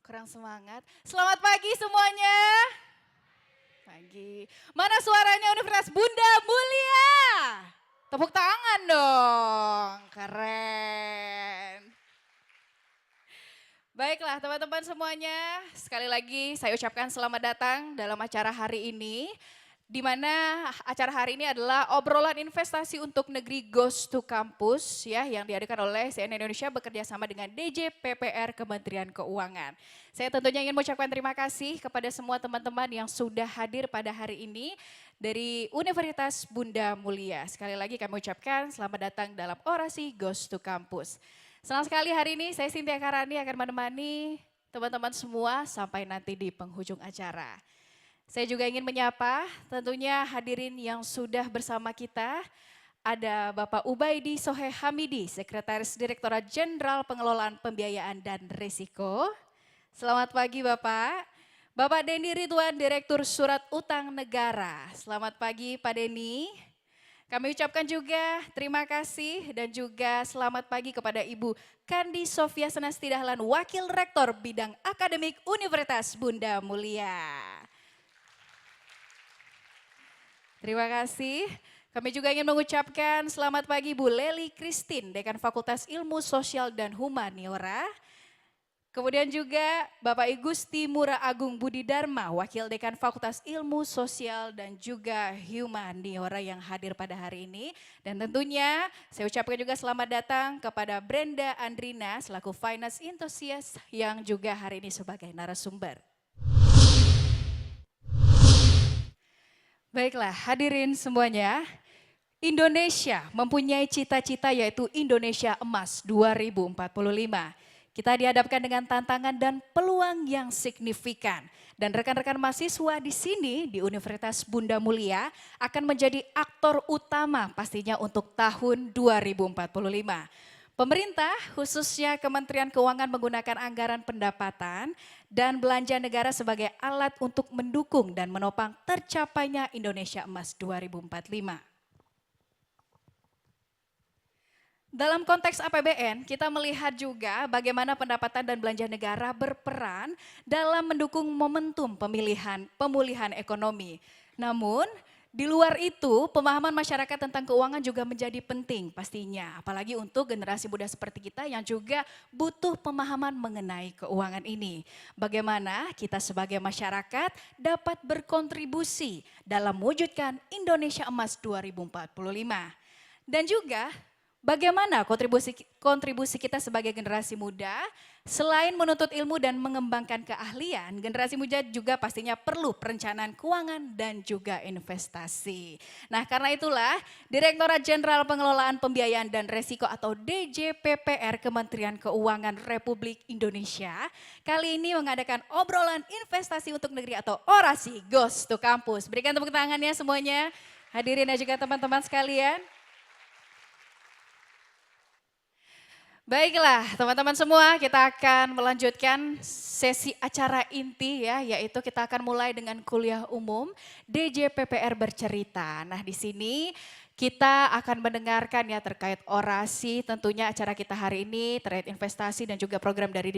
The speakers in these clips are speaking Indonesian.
Kurang semangat. Selamat pagi semuanya. Pagi. Mana suaranya Universitas Bunda Mulia? Tepuk tangan dong. Keren. Baiklah teman-teman semuanya, sekali lagi saya ucapkan selamat datang dalam acara hari ini. Di mana acara hari ini adalah obrolan investasi untuk negeri Goes to Campus ya yang diadakan oleh CNN Indonesia bekerja sama dengan DJ PPR Kementerian Keuangan. Saya tentunya ingin mengucapkan terima kasih kepada semua teman-teman yang sudah hadir pada hari ini dari Universitas Bunda Mulia. Sekali lagi kami ucapkan selamat datang dalam orasi Goes to Campus. Senang sekali hari ini saya Cynthia Karani akan menemani teman-teman semua sampai nanti di penghujung acara. Saya juga ingin menyapa tentunya hadirin yang sudah bersama kita. Ada Bapak Ubaidi Sohe Hamidi, Sekretaris Direktorat Jenderal Pengelolaan Pembiayaan dan Risiko. Selamat pagi Bapak. Bapak Denny Ridwan, Direktur Surat Utang Negara. Selamat pagi Pak Denny. Kami ucapkan juga terima kasih dan juga selamat pagi kepada Ibu Kandi Sofia Senasti Dahlan, Wakil Rektor Bidang Akademik Universitas Bunda Mulia. Terima kasih. Kami juga ingin mengucapkan selamat pagi Bu Leli Christine, Dekan Fakultas Ilmu Sosial dan Humaniora. Kemudian juga Bapak Igusti Mura Agung Budi Dharma, Wakil Dekan Fakultas Ilmu Sosial dan juga Humaniora yang hadir pada hari ini. Dan tentunya saya ucapkan juga selamat datang kepada Brenda Andrina selaku Finance Enthusiast yang juga hari ini sebagai narasumber. Baiklah hadirin semuanya, Indonesia mempunyai cita-cita yaitu Indonesia Emas 2045. Kita dihadapkan dengan tantangan dan peluang yang signifikan. Dan rekan-rekan mahasiswa di sini di Universitas Bunda Mulia akan menjadi aktor utama pastinya untuk tahun 2045. Pemerintah khususnya Kementerian Keuangan menggunakan anggaran pendapatan dan belanja negara sebagai alat untuk mendukung dan menopang tercapainya Indonesia Emas 2045. Dalam konteks APBN, kita melihat juga bagaimana pendapatan dan belanja negara berperan dalam mendukung momentum pemulihan ekonomi. Namun, di luar itu, pemahaman masyarakat tentang keuangan juga menjadi penting pastinya. Apalagi untuk generasi muda seperti kita yang juga butuh pemahaman mengenai keuangan ini. Bagaimana kita sebagai masyarakat dapat berkontribusi dalam mewujudkan Indonesia Emas 2045. Dan juga bagaimana kontribusi kita sebagai generasi muda, selain menuntut ilmu dan mengembangkan keahlian, generasi muda juga pastinya perlu perencanaan keuangan dan juga investasi. Nah karena itulah Direktorat Jenderal Pengelolaan Pembiayaan dan Risiko atau DJPPR Kementerian Keuangan Republik Indonesia kali ini mengadakan obrolan investasi untuk negeri atau orasi Goes to Campus. Berikan tepuk tangannya semuanya, hadirin dan juga teman-teman sekalian. Baiklah teman-teman semua, kita akan melanjutkan sesi acara inti ya, yaitu kita akan mulai dengan kuliah umum DJPPR bercerita. Nah di sini kita akan mendengarkan ya terkait orasi, tentunya acara kita hari ini terkait investasi dan juga program dari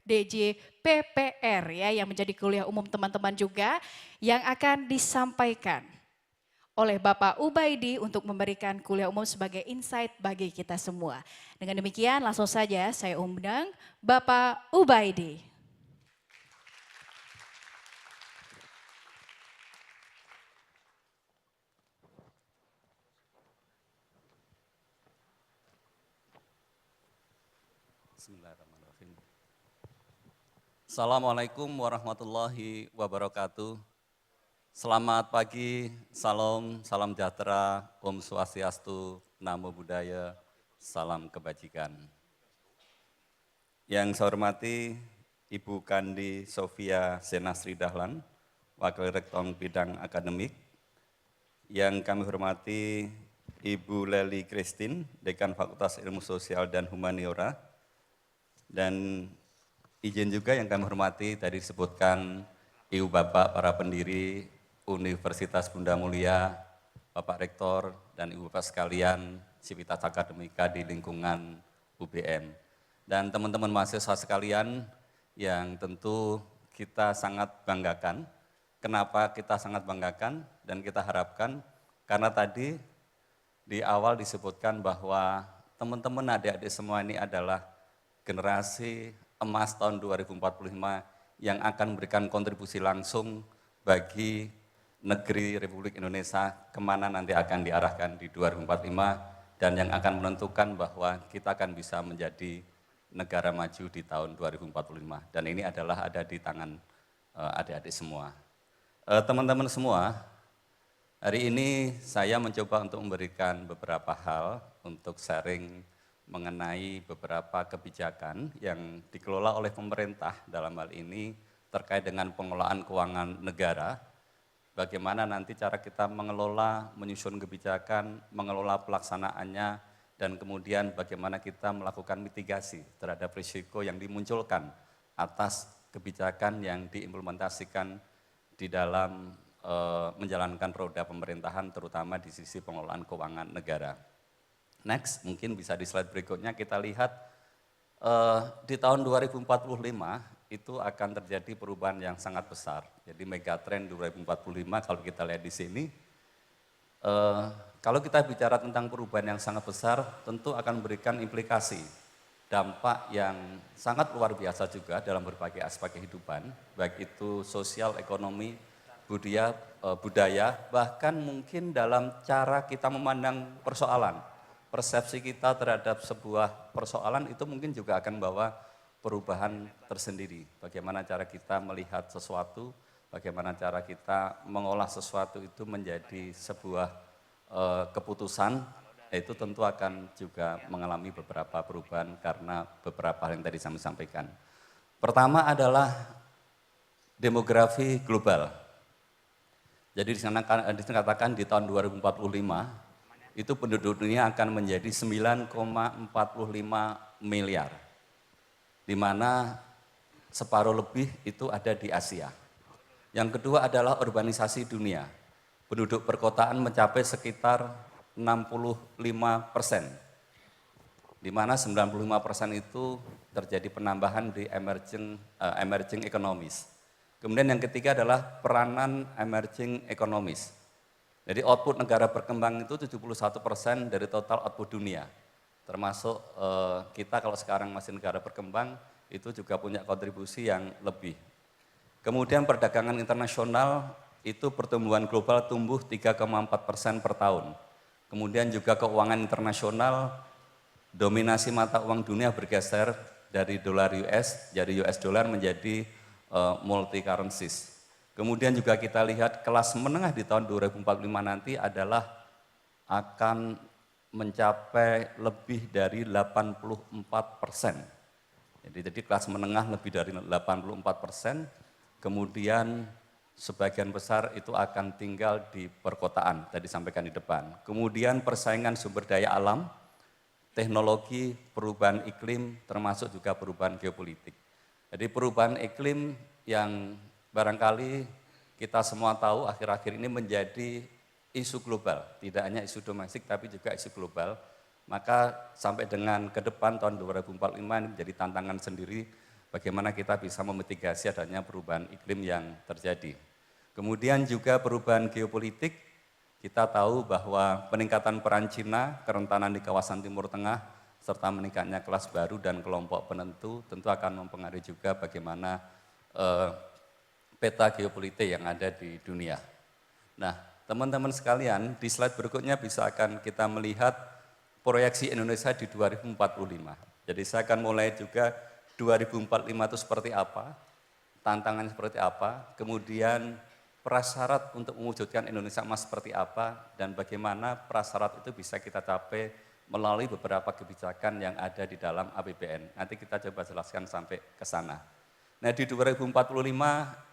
DJPPR ya yang menjadi kuliah umum teman-teman juga yang akan disampaikan oleh Bapak Ubaidi untuk memberikan kuliah umum sebagai insight bagi kita semua. Dengan demikian langsung saja saya undang Bapak Ubaidi. Bismillahirrahmanirrahim. Assalamualaikum warahmatullahi wabarakatuh. Selamat pagi, salam sejahtera, Om Swastiastu, Namo Buddhaya, salam kebajikan. Yang saya hormati Ibu Kandi Sofia Senasti Dahlan, Wakil Rektor Bidang Akademik. Yang kami hormati Ibu Leli Christine, Dekan Fakultas Ilmu Sosial dan Humaniora. Dan izin juga yang kami hormati tadi disebutkan Ibu Bapak para pendiri Universitas Bunda Mulia, Bapak Rektor dan Ibu Bapak sekalian, Sivitas Akademika di lingkungan UBM. Dan teman-teman mahasiswa sekalian yang tentu kita sangat banggakan. Kenapa kita sangat banggakan dan kita harapkan? Karena tadi di awal disebutkan bahwa teman-teman adik-adik semua ini adalah generasi emas tahun 2045 yang akan memberikan kontribusi langsung bagi negeri Republik Indonesia kemana nanti akan diarahkan di 2045 dan yang akan menentukan bahwa kita akan bisa menjadi negara maju di tahun 2045 dan ini adalah ada di tangan adik-adik semua. Teman-teman semua, hari ini saya mencoba untuk memberikan beberapa hal untuk sharing mengenai beberapa kebijakan yang dikelola oleh pemerintah dalam hal ini terkait dengan pengelolaan keuangan negara, bagaimana nanti cara kita mengelola, menyusun kebijakan, mengelola pelaksanaannya, dan kemudian bagaimana kita melakukan mitigasi terhadap risiko yang dimunculkan atas kebijakan yang diimplementasikan di dalam menjalankan roda pemerintahan terutama di sisi pengelolaan keuangan negara. Next, mungkin bisa di slide berikutnya kita lihat di tahun 2045 itu akan terjadi perubahan yang sangat besar. Jadi megatrend 2045 kalau kita lihat di sini, kalau kita bicara tentang perubahan yang sangat besar tentu akan memberikan implikasi, dampak yang sangat luar biasa juga dalam berbagai aspek kehidupan, baik itu sosial, ekonomi, budaya, bahkan mungkin dalam cara kita memandang persoalan. Persepsi kita terhadap sebuah persoalan itu mungkin juga akan membawa perubahan tersendiri. Bagaimana cara kita melihat sesuatu, bagaimana cara kita mengolah sesuatu itu menjadi sebuah keputusan, itu tentu akan juga mengalami beberapa perubahan karena beberapa hal yang tadi saya sampaikan. Pertama adalah demografi global. Jadi dikatakan di tahun 2045, itu penduduk dunia akan menjadi 9,45 miliar, di mana separuh lebih itu ada di Asia. Yang kedua adalah urbanisasi dunia. Penduduk perkotaan mencapai sekitar 65%, di mana 95% itu terjadi penambahan di emerging economies. Kemudian yang ketiga adalah peranan emerging economies. Jadi output negara berkembang itu 71% dari total output dunia. Termasuk kita kalau sekarang masih negara berkembang, itu juga punya kontribusi yang lebih. Kemudian perdagangan internasional itu pertumbuhan global tumbuh 3,4% per tahun. Kemudian juga keuangan internasional, dominasi mata uang dunia bergeser dari dolar US, dari US dollar menjadi multi currencies. Kemudian juga kita lihat kelas menengah di tahun 2045 nanti adalah akan mencapai lebih dari 84%. Jadi kelas menengah lebih dari 84%, kemudian sebagian besar itu akan tinggal di perkotaan, tadi sampaikan di depan. Kemudian persaingan sumber daya alam, teknologi, perubahan iklim, termasuk juga perubahan geopolitik. Jadi perubahan iklim yang barangkali kita semua tahu akhir-akhir ini menjadi isu global, tidak hanya isu domestik tapi juga isu global. Maka sampai dengan ke depan tahun 2045 ini menjadi tantangan sendiri bagaimana kita bisa memitigasi adanya perubahan iklim yang terjadi. Kemudian juga perubahan geopolitik, kita tahu bahwa peningkatan peran Cina, kerentanan di kawasan Timur Tengah, serta meningkatnya kelas baru dan kelompok penentu tentu akan mempengaruhi juga bagaimana peta geopolitik yang ada di dunia. Nah, teman-teman sekalian, di slide berikutnya bisa akan kita melihat proyeksi Indonesia di 2045. Jadi saya akan mulai juga 2045 itu seperti apa, tantangannya seperti apa, kemudian prasyarat untuk mewujudkan Indonesia emas seperti apa, dan bagaimana prasyarat itu bisa kita capai melalui beberapa kebijakan yang ada di dalam APBN. Nanti kita coba jelaskan sampai ke sana. Nah, di 2045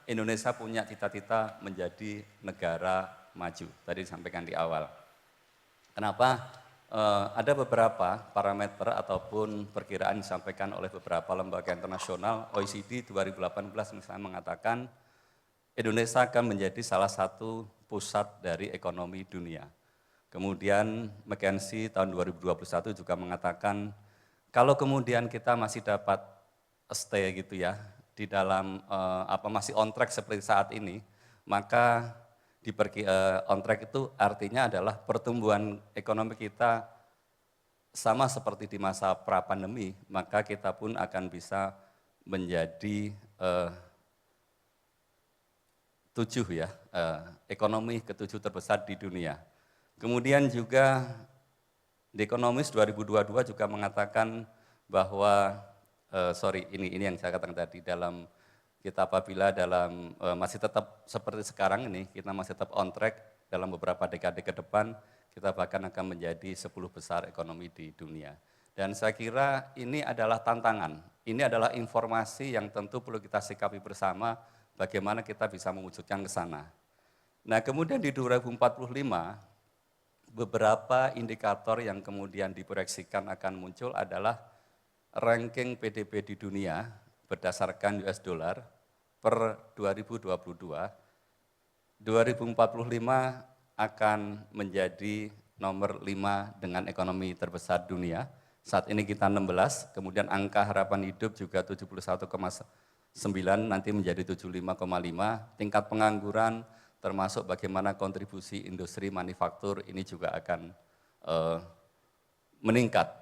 Indonesia punya cita-cita menjadi negara maju, tadi disampaikan di awal. Kenapa? Ada beberapa parameter ataupun perkiraan disampaikan oleh beberapa lembaga internasional. OECD 2018 misalnya mengatakan Indonesia akan menjadi salah satu pusat dari ekonomi dunia. Kemudian McKinsey tahun 2021 juga mengatakan kalau kemudian kita masih dapat stay gitu ya, di dalam masih on track seperti saat ini, maka on track itu artinya adalah pertumbuhan ekonomi kita sama seperti di masa pra-pandemi, maka kita pun akan bisa menjadi ekonomi ketujuh terbesar di dunia. Kemudian juga The Economist 2022 juga mengatakan bahwa, ini yang saya katakan tadi, dalam kita apabila masih tetap seperti sekarang ini, kita masih tetap on track dalam beberapa dekade ke depan, kita bahkan akan menjadi 10 besar ekonomi di dunia. Dan saya kira ini adalah tantangan, ini adalah informasi yang tentu perlu kita sikapi bersama, bagaimana kita bisa mewujudkan ke sana. Nah kemudian di 2045, beberapa indikator yang kemudian diproyeksikan akan muncul adalah ranking PDB di dunia berdasarkan US dollar per 2022, 2045 akan menjadi nomor 5 dengan ekonomi terbesar dunia. Saat ini kita 16, kemudian angka harapan hidup juga 71,9, nanti menjadi 75,5, tingkat pengangguran termasuk bagaimana kontribusi industri manufaktur ini juga akan meningkat.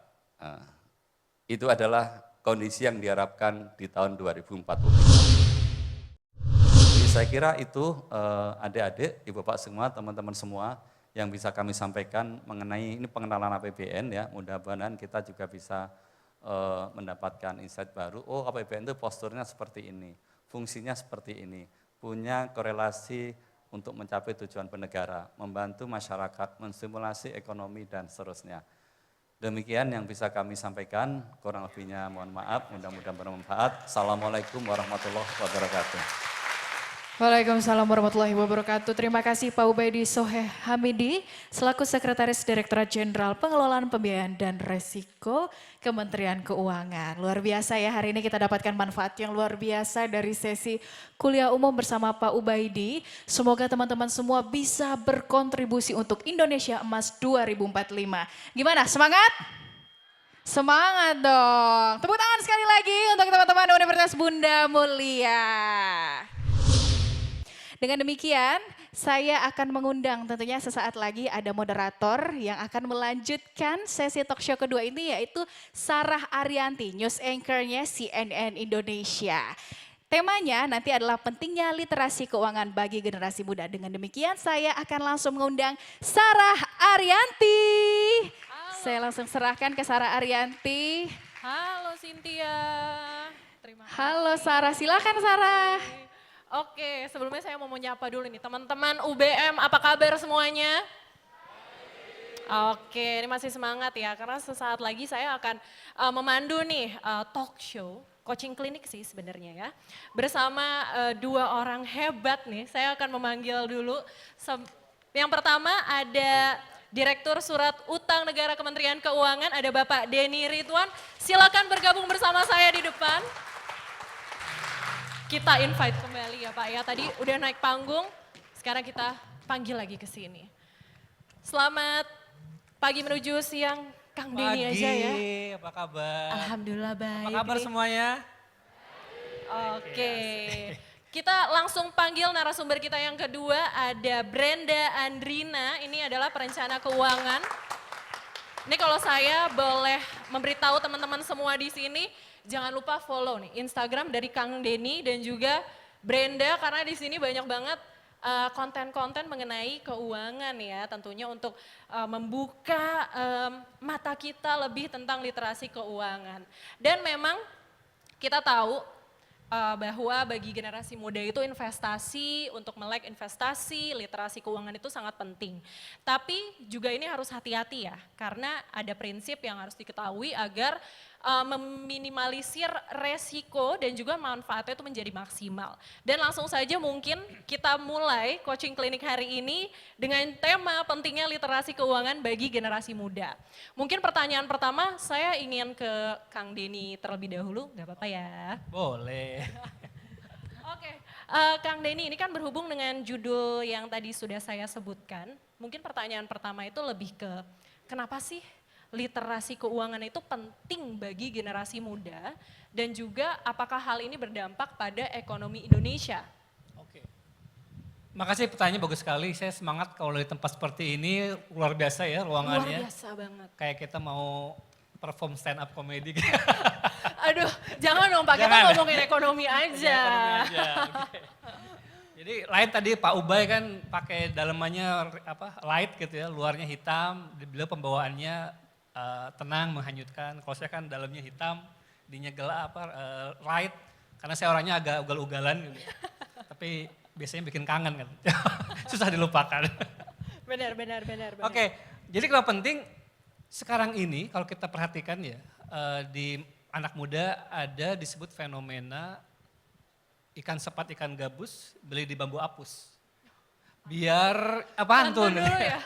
Itu adalah kondisi yang diharapkan di tahun 2045. Saya kira itu adik-adik, ibu bapak semua, teman-teman semua yang bisa kami sampaikan mengenai ini pengenalan APBN ya. Mudah-mudahan kita juga bisa mendapatkan insight baru. Oh APBN itu posturnya seperti ini, fungsinya seperti ini, punya korelasi untuk mencapai tujuan bernegara, membantu masyarakat, menstimulasi ekonomi dan seterusnya. Demikian yang bisa kami sampaikan, kurang lebihnya mohon maaf, mudah-mudahan bermanfaat. Assalamualaikum warahmatullahi wabarakatuh. Waalaikumsalam warahmatullahi wabarakatuh. Terima kasih Pak Ubaidi Soheh Hamidi selaku Sekretaris Direktorat Jenderal Pengelolaan Pembiayaan dan Resiko Kementerian Keuangan. Luar biasa ya, hari ini kita dapatkan manfaat yang luar biasa dari sesi kuliah umum bersama Pak Ubaidi. Semoga teman-teman semua bisa berkontribusi untuk Indonesia Emas 2045. Gimana, semangat? Semangat dong. Tepuk tangan sekali lagi untuk teman-teman Universitas Bunda Mulia. Dengan demikian, saya akan mengundang tentunya sesaat lagi ada moderator yang akan melanjutkan sesi talk show kedua ini, yaitu Sarah Arianti, news anchor-nya CNN Indonesia. Temanya nanti adalah pentingnya literasi keuangan bagi generasi muda. Dengan demikian, saya akan langsung mengundang Sarah Arianti. Halo. Saya langsung serahkan ke Sarah Arianti. Halo Cynthia. Terima kasih. Halo Sarah, silakan Sarah. Oke, sebelumnya saya mau menyapa dulu nih teman-teman UBM, apa kabar semuanya? Oke, ini masih semangat ya, karena sesaat lagi saya akan memandu nih talk show, coaching klinik sih sebenarnya ya. Bersama dua orang hebat nih, saya akan memanggil dulu. Yang pertama ada Direktur Surat Utang Negara Kementerian Keuangan, ada Bapak Denny Ridwan. Silakan bergabung bersama saya di depan. Kita invite kembali ya Pak ya, tadi udah naik panggung, sekarang kita panggil lagi ke sini. Selamat pagi menuju siang, Kang Denny aja ya. Pagi, apa kabar? Alhamdulillah baik. Apa kabar semuanya? Oke, kita langsung panggil narasumber kita yang kedua, ada Brenda Andrina, ini adalah perencana keuangan. Ini kalau saya boleh memberitahu teman-teman semua di sini, jangan lupa follow nih Instagram dari Kang Denny dan juga Brenda, karena di sini banyak banget konten-konten mengenai keuangan ya, tentunya untuk membuka mata kita lebih tentang literasi keuangan. Dan memang kita tahu bahwa bagi generasi muda itu investasi, untuk melek investasi, literasi keuangan itu sangat penting. Tapi juga ini harus hati-hati ya, karena ada prinsip yang harus diketahui agar meminimalisir resiko dan juga manfaatnya itu menjadi maksimal. Dan langsung saja mungkin kita mulai coaching klinik hari ini dengan tema pentingnya literasi keuangan bagi generasi muda. Mungkin pertanyaan pertama saya ingin ke Kang Denny terlebih dahulu, nggak apa-apa ya? Boleh. Oke, Kang Denny ini kan berhubung dengan judul yang tadi sudah saya sebutkan. Mungkin pertanyaan pertama itu lebih ke kenapa sih literasi keuangan itu penting bagi generasi muda dan juga apakah hal ini berdampak pada ekonomi Indonesia? Oke. Makasih pertanyaannya bagus sekali. Saya semangat kalau di tempat seperti ini luar biasa ya Luar ruangannya. biasa banget. Kayak kita mau perform stand up comedy. Aduh, jangan dong Pak, kita Jangan. ngomongin ekonomi aja. Oke. Jadi lain tadi Pak Ubay kan pakai dalamannya light gitu ya, luarnya hitam, beliau pembawaannya tenang, menghanyutkan. Kalau saya kan dalamnya hitam, dinya gelap light, karena saya orangnya agak ugal-ugalan gitu. Tapi biasanya bikin kangen kan, susah dilupakan. Benar. Oke, jadi kalau penting sekarang ini kalau kita perhatikan ya, di anak muda ada disebut fenomena ikan sepat, ikan gabus, beli di bambu apus. Biar, apaan tuh? Dulu ya.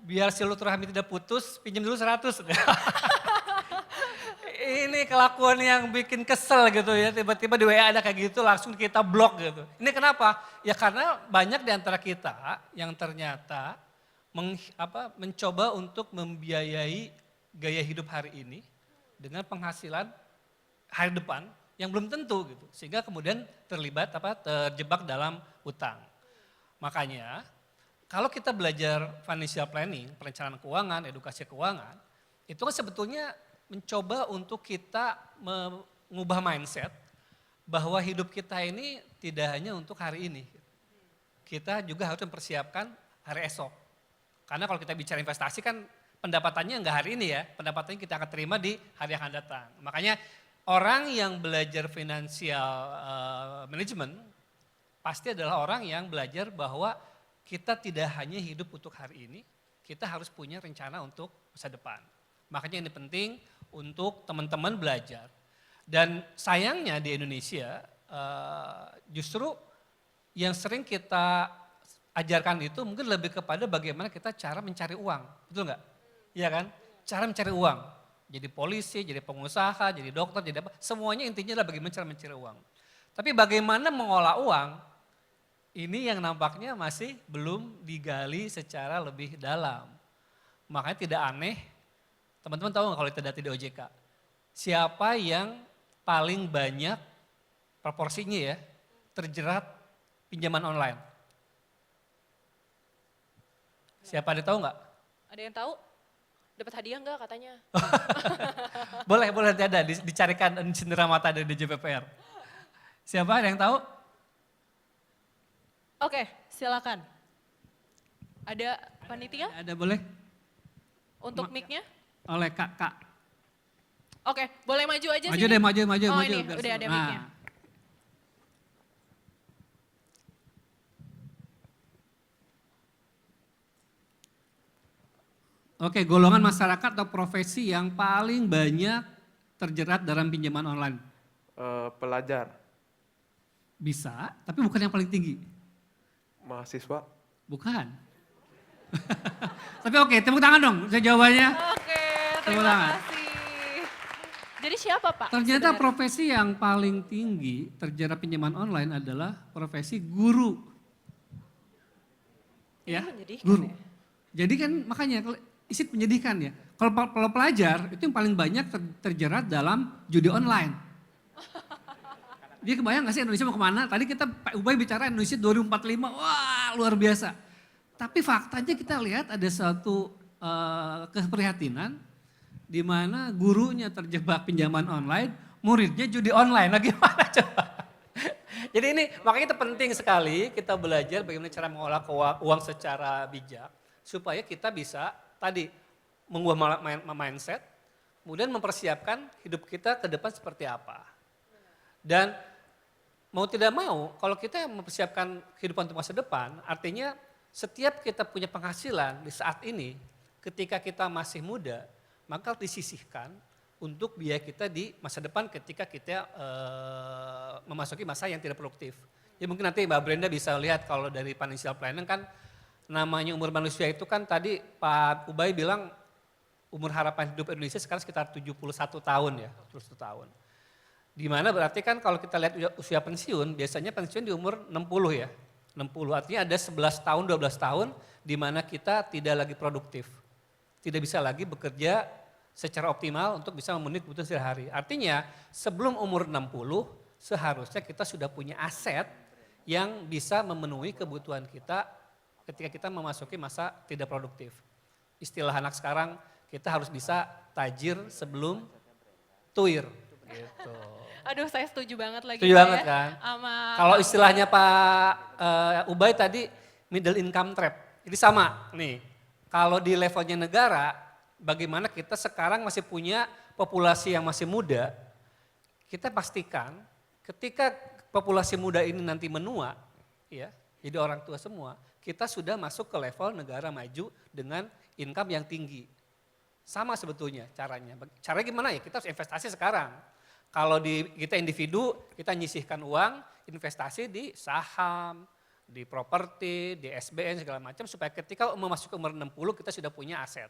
Biar silaturahmi tidak putus, pinjam dulu 100. Ini kelakuan yang bikin kesel gitu ya, tiba-tiba di WA ada kayak gitu langsung kita blok gitu. Ini kenapa? Ya karena banyak di antara kita yang ternyata mencoba untuk membiayai gaya hidup hari ini dengan penghasilan hari depan yang belum tentu gitu. Sehingga kemudian terjebak dalam hutang. Makanya kalau kita belajar financial planning, perencanaan keuangan, edukasi keuangan, itu kan sebetulnya mencoba untuk kita mengubah mindset bahwa hidup kita ini tidak hanya untuk hari ini. Kita juga harus mempersiapkan hari esok. Karena kalau kita bicara investasi kan pendapatannya enggak hari ini ya, pendapatannya kita akan terima di hari yang akan datang. Makanya orang yang belajar financial management pasti adalah orang yang belajar bahwa kita tidak hanya hidup untuk hari ini, kita harus punya rencana untuk masa depan. Makanya ini penting untuk teman-teman belajar. Dan sayangnya di Indonesia justru yang sering kita ajarkan itu mungkin lebih kepada bagaimana kita cara mencari uang, betul nggak? Iya kan? Cara mencari uang. Jadi polisi, jadi pengusaha, jadi dokter, jadi apa. Semuanya intinya adalah bagaimana cara mencari uang. Tapi bagaimana mengolah uang, ini yang nampaknya masih belum digali secara lebih dalam. Makanya tidak aneh, teman-teman tahu nggak kalau itu data di OJK? Siapa yang paling banyak proporsinya ya terjerat pinjaman online? Siapa ada tahu nggak? Ada yang tahu? Dapat hadiah enggak katanya? Boleh nanti ada, dicarikan cendera mata dari DJPPR. Siapa ada yang tahu? Oke, silakan. Ada panitia Ada boleh? untuk mic-nya? Oleh kak. Oke, boleh maju aja Maju sini? deh, maju. Oh maju, ini, biar udah ada semua. mic-nya. Oke, golongan masyarakat atau profesi yang paling banyak terjerat dalam pinjaman online. Pelajar, Bisa, tapi bukan yang paling tinggi. mahasiswa, Bukan. Tapi oke, tepuk tangan dong, saya jawabannya. Oke, Tepuk terima tangan. kasih. Jadi siapa Pak? Ternyata sebenarnya? profesi yang paling tinggi terjerat pinjaman online adalah profesi guru. Ya, menyedihkan guru. ya. Jadi kan makanya isi menyedihkan ya. Kalau pelajar itu yang paling banyak terjerat dalam judi online. Dia kebayang gak sih Indonesia mau kemana? Tadi kita Pak Ubay bicara Indonesia 2045, wah luar biasa. Tapi faktanya kita lihat ada satu keprihatinan di mana gurunya terjebak pinjaman online, muridnya judi online. Nah gimana coba? Jadi ini makanya itu penting sekali kita belajar bagaimana cara mengolah uang secara bijak. Supaya kita bisa tadi mengubah mindset, kemudian mempersiapkan hidup kita ke depan seperti apa. Dan mau tidak mau, kalau kita mempersiapkan kehidupan untuk masa depan, artinya setiap kita punya penghasilan di saat ini, ketika kita masih muda, maka disisihkan untuk biaya kita di masa depan ketika kita memasuki masa yang tidak produktif. Ya mungkin nanti Mbak Brenda bisa lihat kalau dari financial planning kan, namanya umur manusia itu kan tadi Pak Ubay bilang umur harapan hidup Indonesia sekarang sekitar 71 tahun ya, 71 tahun. Dimana berarti kan kalau kita lihat usia pensiun, biasanya pensiun di umur 60 ya. 60 artinya ada 11 tahun, 12 tahun di mana kita tidak lagi produktif. Tidak bisa lagi bekerja secara optimal untuk bisa memenuhi kebutuhan sehari-hari. Artinya sebelum umur 60 seharusnya kita sudah punya aset yang bisa memenuhi kebutuhan kita ketika kita memasuki masa tidak produktif. Istilah anak sekarang, kita harus bisa tajir sebelum tuir. Gitu. Aduh, saya setuju banget lagi. Setuju Pak, banget ya, kan? sama Kalau istilahnya Pak Ubay tadi middle income trap. Ini sama nih, kalau di levelnya negara, bagaimana kita sekarang masih punya populasi yang masih muda, kita pastikan ketika populasi muda ini nanti menua, ya, jadi orang tua semua, kita sudah masuk ke level negara maju dengan income yang tinggi. Sama sebetulnya caranya. Caranya gimana ya? Kita harus investasi sekarang. Kalau kita individu, kita nyisihkan uang, investasi di saham, di properti, di SBN segala macam supaya ketika memasuki umur 60 kita sudah punya aset.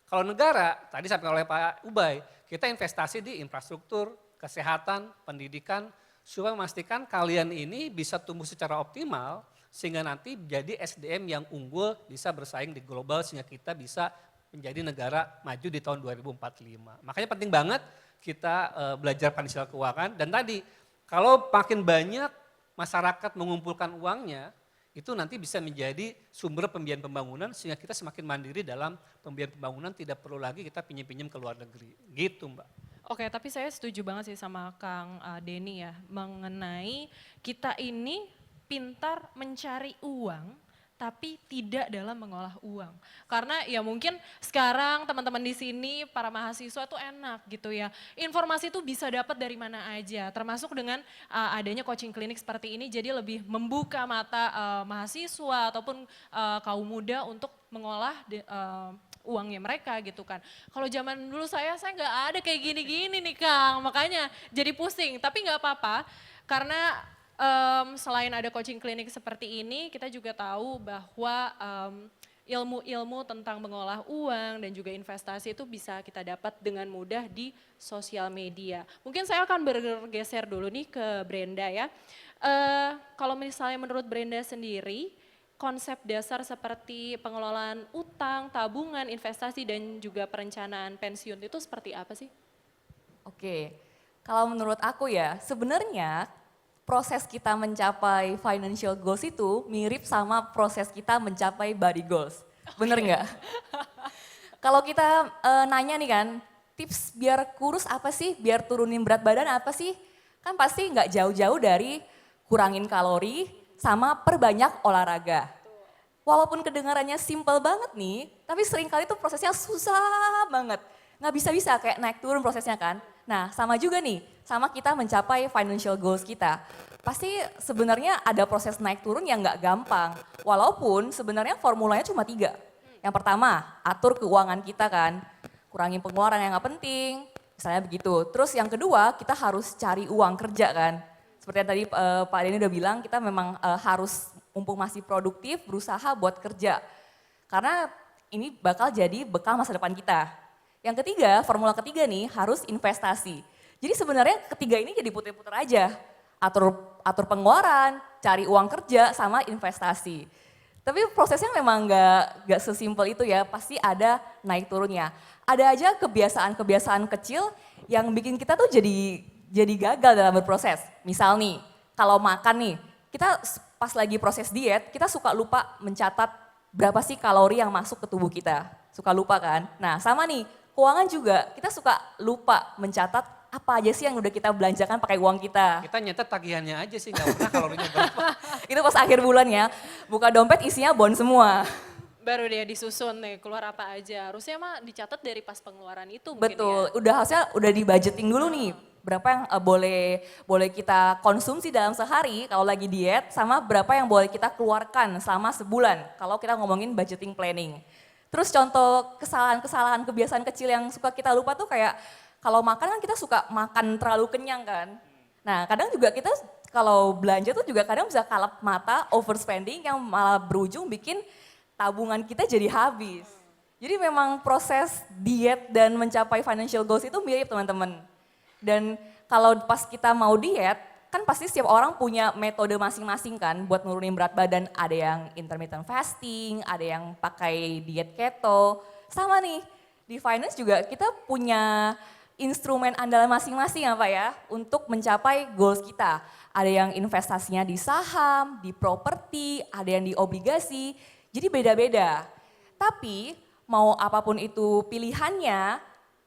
Kalau negara, tadi disampaikan oleh Pak Ubay, kita investasi di infrastruktur, kesehatan, pendidikan, supaya memastikan kalian ini bisa tumbuh secara optimal sehingga nanti jadi SDM yang unggul bisa bersaing di global sehingga kita bisa menjadi negara maju di tahun 2045. Makanya penting banget kita belajar financial keuangan dan tadi kalau makin banyak masyarakat mengumpulkan uangnya itu nanti bisa menjadi sumber pembiayaan pembangunan sehingga kita semakin mandiri dalam pembiayaan pembangunan tidak perlu lagi kita pinjam-pinjam ke luar negeri. Gitu Mbak. Oke, tapi saya setuju banget sih sama Kang Denny ya mengenai kita ini pintar mencari uang tapi tidak dalam mengolah uang. Karena ya mungkin sekarang teman-teman di sini para mahasiswa tuh enak gitu ya. Informasi itu bisa dapat dari mana aja, termasuk dengan adanya coaching klinik seperti ini jadi lebih membuka mata mahasiswa ataupun kaum muda untuk mengolah uangnya mereka gitu kan. Kalau zaman dulu saya nggak ada kayak gini-gini nih Kang, makanya jadi pusing. Tapi nggak apa-apa karena selain ada coaching klinik seperti ini, kita juga tahu bahwa ilmu-ilmu tentang mengolah uang dan juga investasi itu bisa kita dapat dengan mudah di sosial media. Mungkin saya akan bergeser dulu nih ke Brenda ya. Kalau misalnya menurut Brenda sendiri, konsep dasar seperti pengelolaan utang, tabungan, investasi dan juga perencanaan pensiun itu seperti apa sih? Oke, kalau menurut aku ya sebenarnya proses kita mencapai financial goals itu mirip sama proses kita mencapai body goals. Bener nggak? Kalau kita nanya nih kan, tips biar kurus apa sih, biar turunin berat badan apa sih? Kan pasti nggak jauh-jauh dari kurangin kalori sama perbanyak olahraga. Walaupun kedengarannya simple banget nih, tapi seringkali tuh prosesnya susah banget. Nggak bisa-bisa kayak naik turun prosesnya kan. Nah sama juga nih, sama kita mencapai financial goals kita. Pasti sebenarnya ada proses naik turun yang nggak gampang. Walaupun sebenarnya formulanya cuma 3. Yang pertama, atur keuangan kita kan. Kurangin pengeluaran yang nggak penting, misalnya begitu. Terus yang kedua, kita harus cari uang kerja kan. Seperti yang tadi Pak Denny udah bilang, kita memang harus mumpung masih produktif, berusaha buat kerja. Karena ini bakal jadi bekal masa depan kita. Yang ketiga, formula ketiga nih harus investasi. Jadi sebenarnya ketiga ini jadi puter-puter aja. Atur pengeluaran, cari uang kerja, sama investasi. Tapi prosesnya memang nggak sesimpel itu ya, pasti ada naik turunnya. Ada aja kebiasaan-kebiasaan kecil yang bikin kita tuh jadi gagal dalam berproses. Misal nih, kalau makan nih, kita pas lagi proses diet, kita suka lupa mencatat berapa sih kalori yang masuk ke tubuh kita. Suka lupa kan? Nah sama nih, keuangan juga kita suka lupa mencatat apa aja sih yang udah kita belanjakan pakai uang kita. Kita nyatet tagihannya aja sih, nggak pernah kalorinya berapa. Itu pas akhir bulan ya, buka dompet isinya bon semua. Baru dia disusun nih, keluar apa aja. Harusnya mah dicatat dari pas pengeluaran itu mungkin Betul, ya. udah di budgeting dulu nih. Berapa yang boleh kita konsumsi dalam sehari kalau lagi diet, sama berapa yang boleh kita keluarkan selama sebulan kalau kita ngomongin budgeting planning. Terus contoh kesalahan-kesalahan kebiasaan kecil yang suka kita lupa tuh kayak kalau makan kan kita suka makan terlalu kenyang kan. Nah kadang juga kita kalau belanja tuh juga kadang bisa kalap mata, overspending yang malah berujung bikin tabungan kita jadi habis. Jadi memang proses diet dan mencapai financial goals itu mirip teman-teman. Dan kalau pas kita mau diet, kan pasti setiap orang punya metode masing-masing kan buat nurunin berat badan. Ada yang intermittent fasting, ada yang pakai diet keto. Sama nih, Di finance juga kita punya instrumen andalan masing-masing ya Pak ya, untuk mencapai goals kita. Ada yang investasinya di saham, di properti, ada yang di obligasi, jadi beda-beda. Tapi mau apapun itu pilihannya,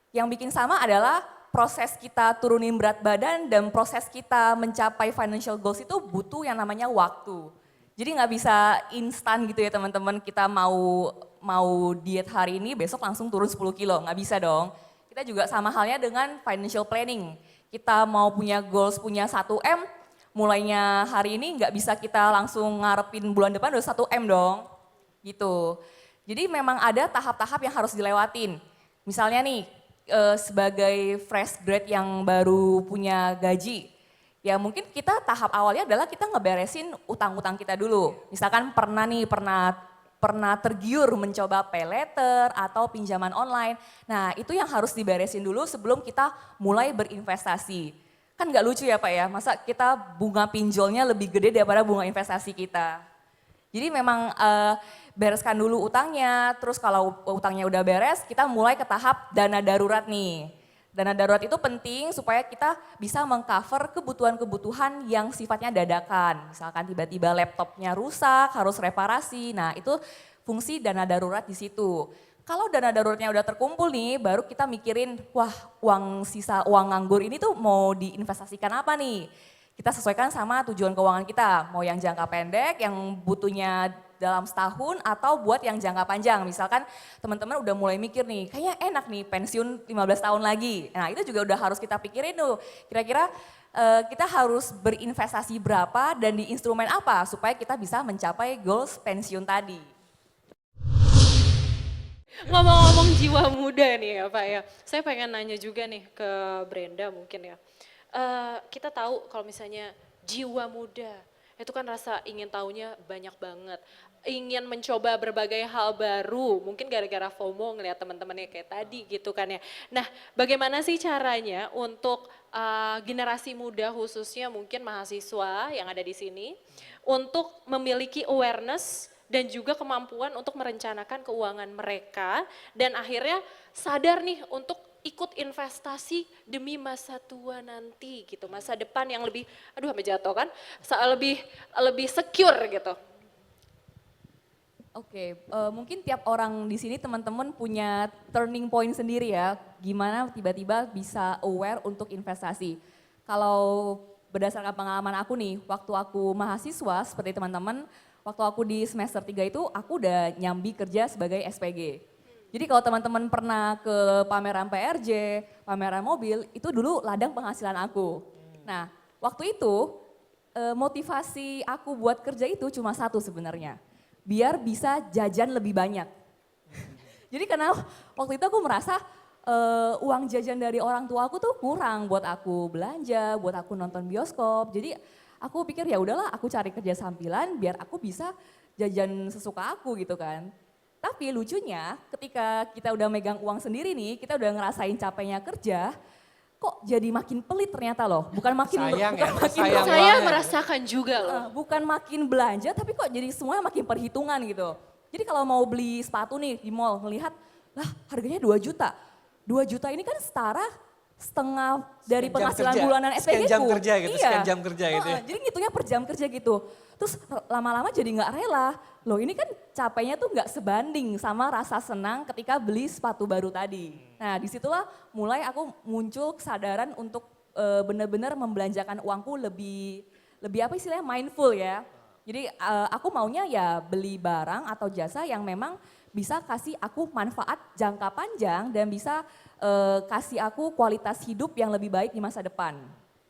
yang bikin sama adalah proses kita turunin berat badan dan proses kita mencapai financial goals itu butuh yang namanya waktu. Jadi nggak bisa instan gitu ya teman-teman, kita mau diet hari ini besok langsung turun 10 kilo, nggak bisa dong. Kita juga sama halnya dengan financial planning. Kita mau punya goals, punya 1M, mulainya hari ini nggak bisa kita langsung ngarepin bulan depan udah 1M dong. Gitu. Jadi memang ada tahap-tahap yang harus dilewatin. Misalnya nih, sebagai fresh grad yang baru punya gaji, ya mungkin kita tahap awalnya adalah kita ngeberesin utang-utang kita dulu. Misalkan pernah tergiur mencoba pay letter atau pinjaman online. Nah itu yang harus diberesin dulu sebelum kita mulai berinvestasi. Kan nggak lucu ya Pak ya, masa kita bunga pinjolnya lebih gede daripada bunga investasi kita. Jadi memang bereskan dulu utangnya, terus kalau utangnya udah beres kita mulai ke tahap dana darurat nih. Dana darurat itu penting supaya kita bisa mengcover kebutuhan-kebutuhan yang sifatnya dadakan. Misalkan tiba-tiba laptopnya rusak, harus reparasi. Nah itu fungsi dana darurat di situ. Kalau dana daruratnya udah terkumpul nih, baru kita mikirin, wah uang nganggur ini tuh mau diinvestasikan apa nih? Kita sesuaikan sama tujuan keuangan kita, mau yang jangka pendek, yang butuhnya dalam setahun atau buat yang jangka panjang. Misalkan teman-teman udah mulai mikir nih, kayaknya enak nih pensiun 15 tahun lagi. Nah itu juga udah harus kita pikirin tuh, kira-kira kita harus berinvestasi berapa dan di instrumen apa supaya kita bisa mencapai goals pensiun tadi. Ngomong-ngomong jiwa muda nih ya Pak ya, saya pengen nanya juga nih ke Brenda mungkin ya. Kita tahu kalau misalnya jiwa muda, itu kan rasa ingin tahunya banyak banget. Ingin mencoba berbagai hal baru, mungkin gara-gara FOMO ngeliat teman-temannya kayak tadi gitu kan ya. Nah bagaimana sih caranya untuk generasi muda khususnya mungkin mahasiswa yang ada di sini, untuk memiliki awareness dan juga kemampuan untuk merencanakan keuangan mereka dan akhirnya sadar nih untuk ikut investasi demi masa tua nanti gitu, masa depan yang lebih, aduh sampai jatuh kan, lebih secure gitu. Oke, mungkin tiap orang di sini teman-teman punya turning point sendiri ya, gimana tiba-tiba bisa aware untuk investasi. Kalau berdasarkan pengalaman aku nih, waktu aku mahasiswa seperti teman-teman, waktu aku di semester 3 itu aku udah nyambi kerja sebagai SPG. Jadi kalau teman-teman pernah ke pameran PRJ, pameran mobil, itu dulu ladang penghasilan aku. Nah, waktu itu motivasi aku buat kerja itu cuma satu sebenarnya, biar bisa jajan lebih banyak. Jadi karena waktu itu aku merasa uang jajan dari orang tua aku tuh kurang buat aku belanja, buat aku nonton bioskop. Jadi aku pikir ya udahlah aku cari kerja sambilan biar aku bisa jajan sesuka aku gitu kan. Tapi lucunya ketika kita udah megang uang sendiri nih, kita udah ngerasain capeknya kerja, kok jadi makin pelit ternyata loh. Bukan makin Saya merasakan juga loh. Bukan makin belanja tapi kok jadi semuanya makin perhitungan gitu. Jadi kalau mau beli sepatu nih di mall ngelihat, lah harganya 2 juta. 2 juta ini kan setara setengah dari penghasilan bulanan SPG-ku. Sekian jam kerja gitu, iya. sekian jam kerja gitu ya. Jadi ngitungnya per jam kerja gitu. Terus lama-lama jadi nggak rela. Loh ini kan capeknya tuh nggak sebanding sama rasa senang ketika beli sepatu baru tadi. Nah disitulah mulai aku muncul kesadaran untuk benar-benar membelanjakan uangku lebih apa istilahnya mindful ya. Jadi aku maunya ya beli barang atau jasa yang memang bisa kasih aku manfaat jangka panjang dan bisa kasih aku kualitas hidup yang lebih baik di masa depan.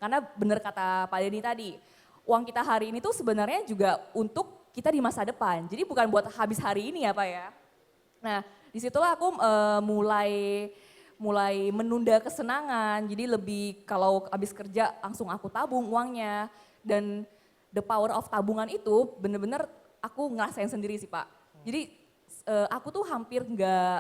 Karena benar kata Pak Denny tadi, uang kita hari ini tuh sebenarnya juga untuk kita di masa depan. Jadi bukan buat habis hari ini ya Pak ya. Nah disitulah aku mulai menunda kesenangan. Jadi lebih kalau habis kerja langsung aku tabung uangnya. Dan the power of tabungan itu bener-bener aku ngerasain sendiri sih Pak. Jadi aku tuh hampir nggak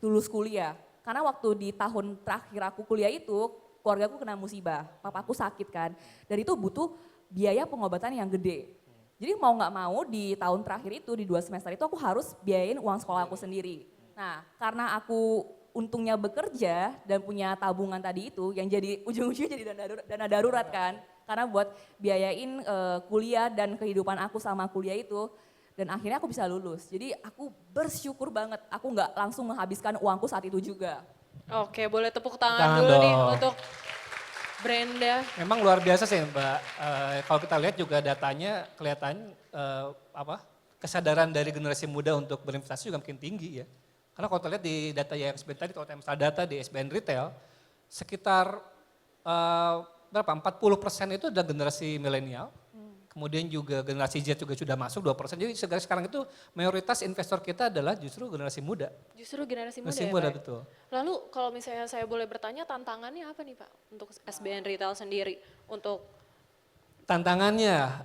lulus kuliah. Karena waktu di tahun terakhir aku kuliah itu, keluargaku kena musibah, papaku sakit kan. Dan itu butuh biaya pengobatan yang gede. Jadi mau nggak mau di tahun terakhir itu, di 2 semester itu aku harus biayain uang sekolah aku sendiri. Nah karena aku untungnya bekerja dan punya tabungan tadi itu yang jadi ujung-ujungnya jadi dana darurat kan. Karena buat biayain kuliah dan kehidupan aku sama kuliah itu. Dan akhirnya aku bisa lulus. Jadi aku bersyukur banget aku nggak langsung menghabiskan uangku saat itu juga. Oke, boleh tepuk tangan Tangan dulu nih dong. untuk Brenda. Memang luar biasa sih Mbak. Kalau kita lihat juga datanya kelihatan kesadaran dari generasi muda untuk berinvestasi juga makin tinggi ya. Karena kalau kita lihat di data YXBN tadi, kalau kita data di SBN Retail, sekitar berapa? 40% itu adalah generasi milenial. Kemudian juga generasi Z juga sudah masuk 2%. Jadi sekarang itu mayoritas investor kita adalah justru generasi muda. Justru generasi muda Generasi ya muda Pak? betul. Lalu kalau misalnya saya boleh bertanya tantangannya apa nih Pak untuk SBN Retail sendiri untuk Tantangannya,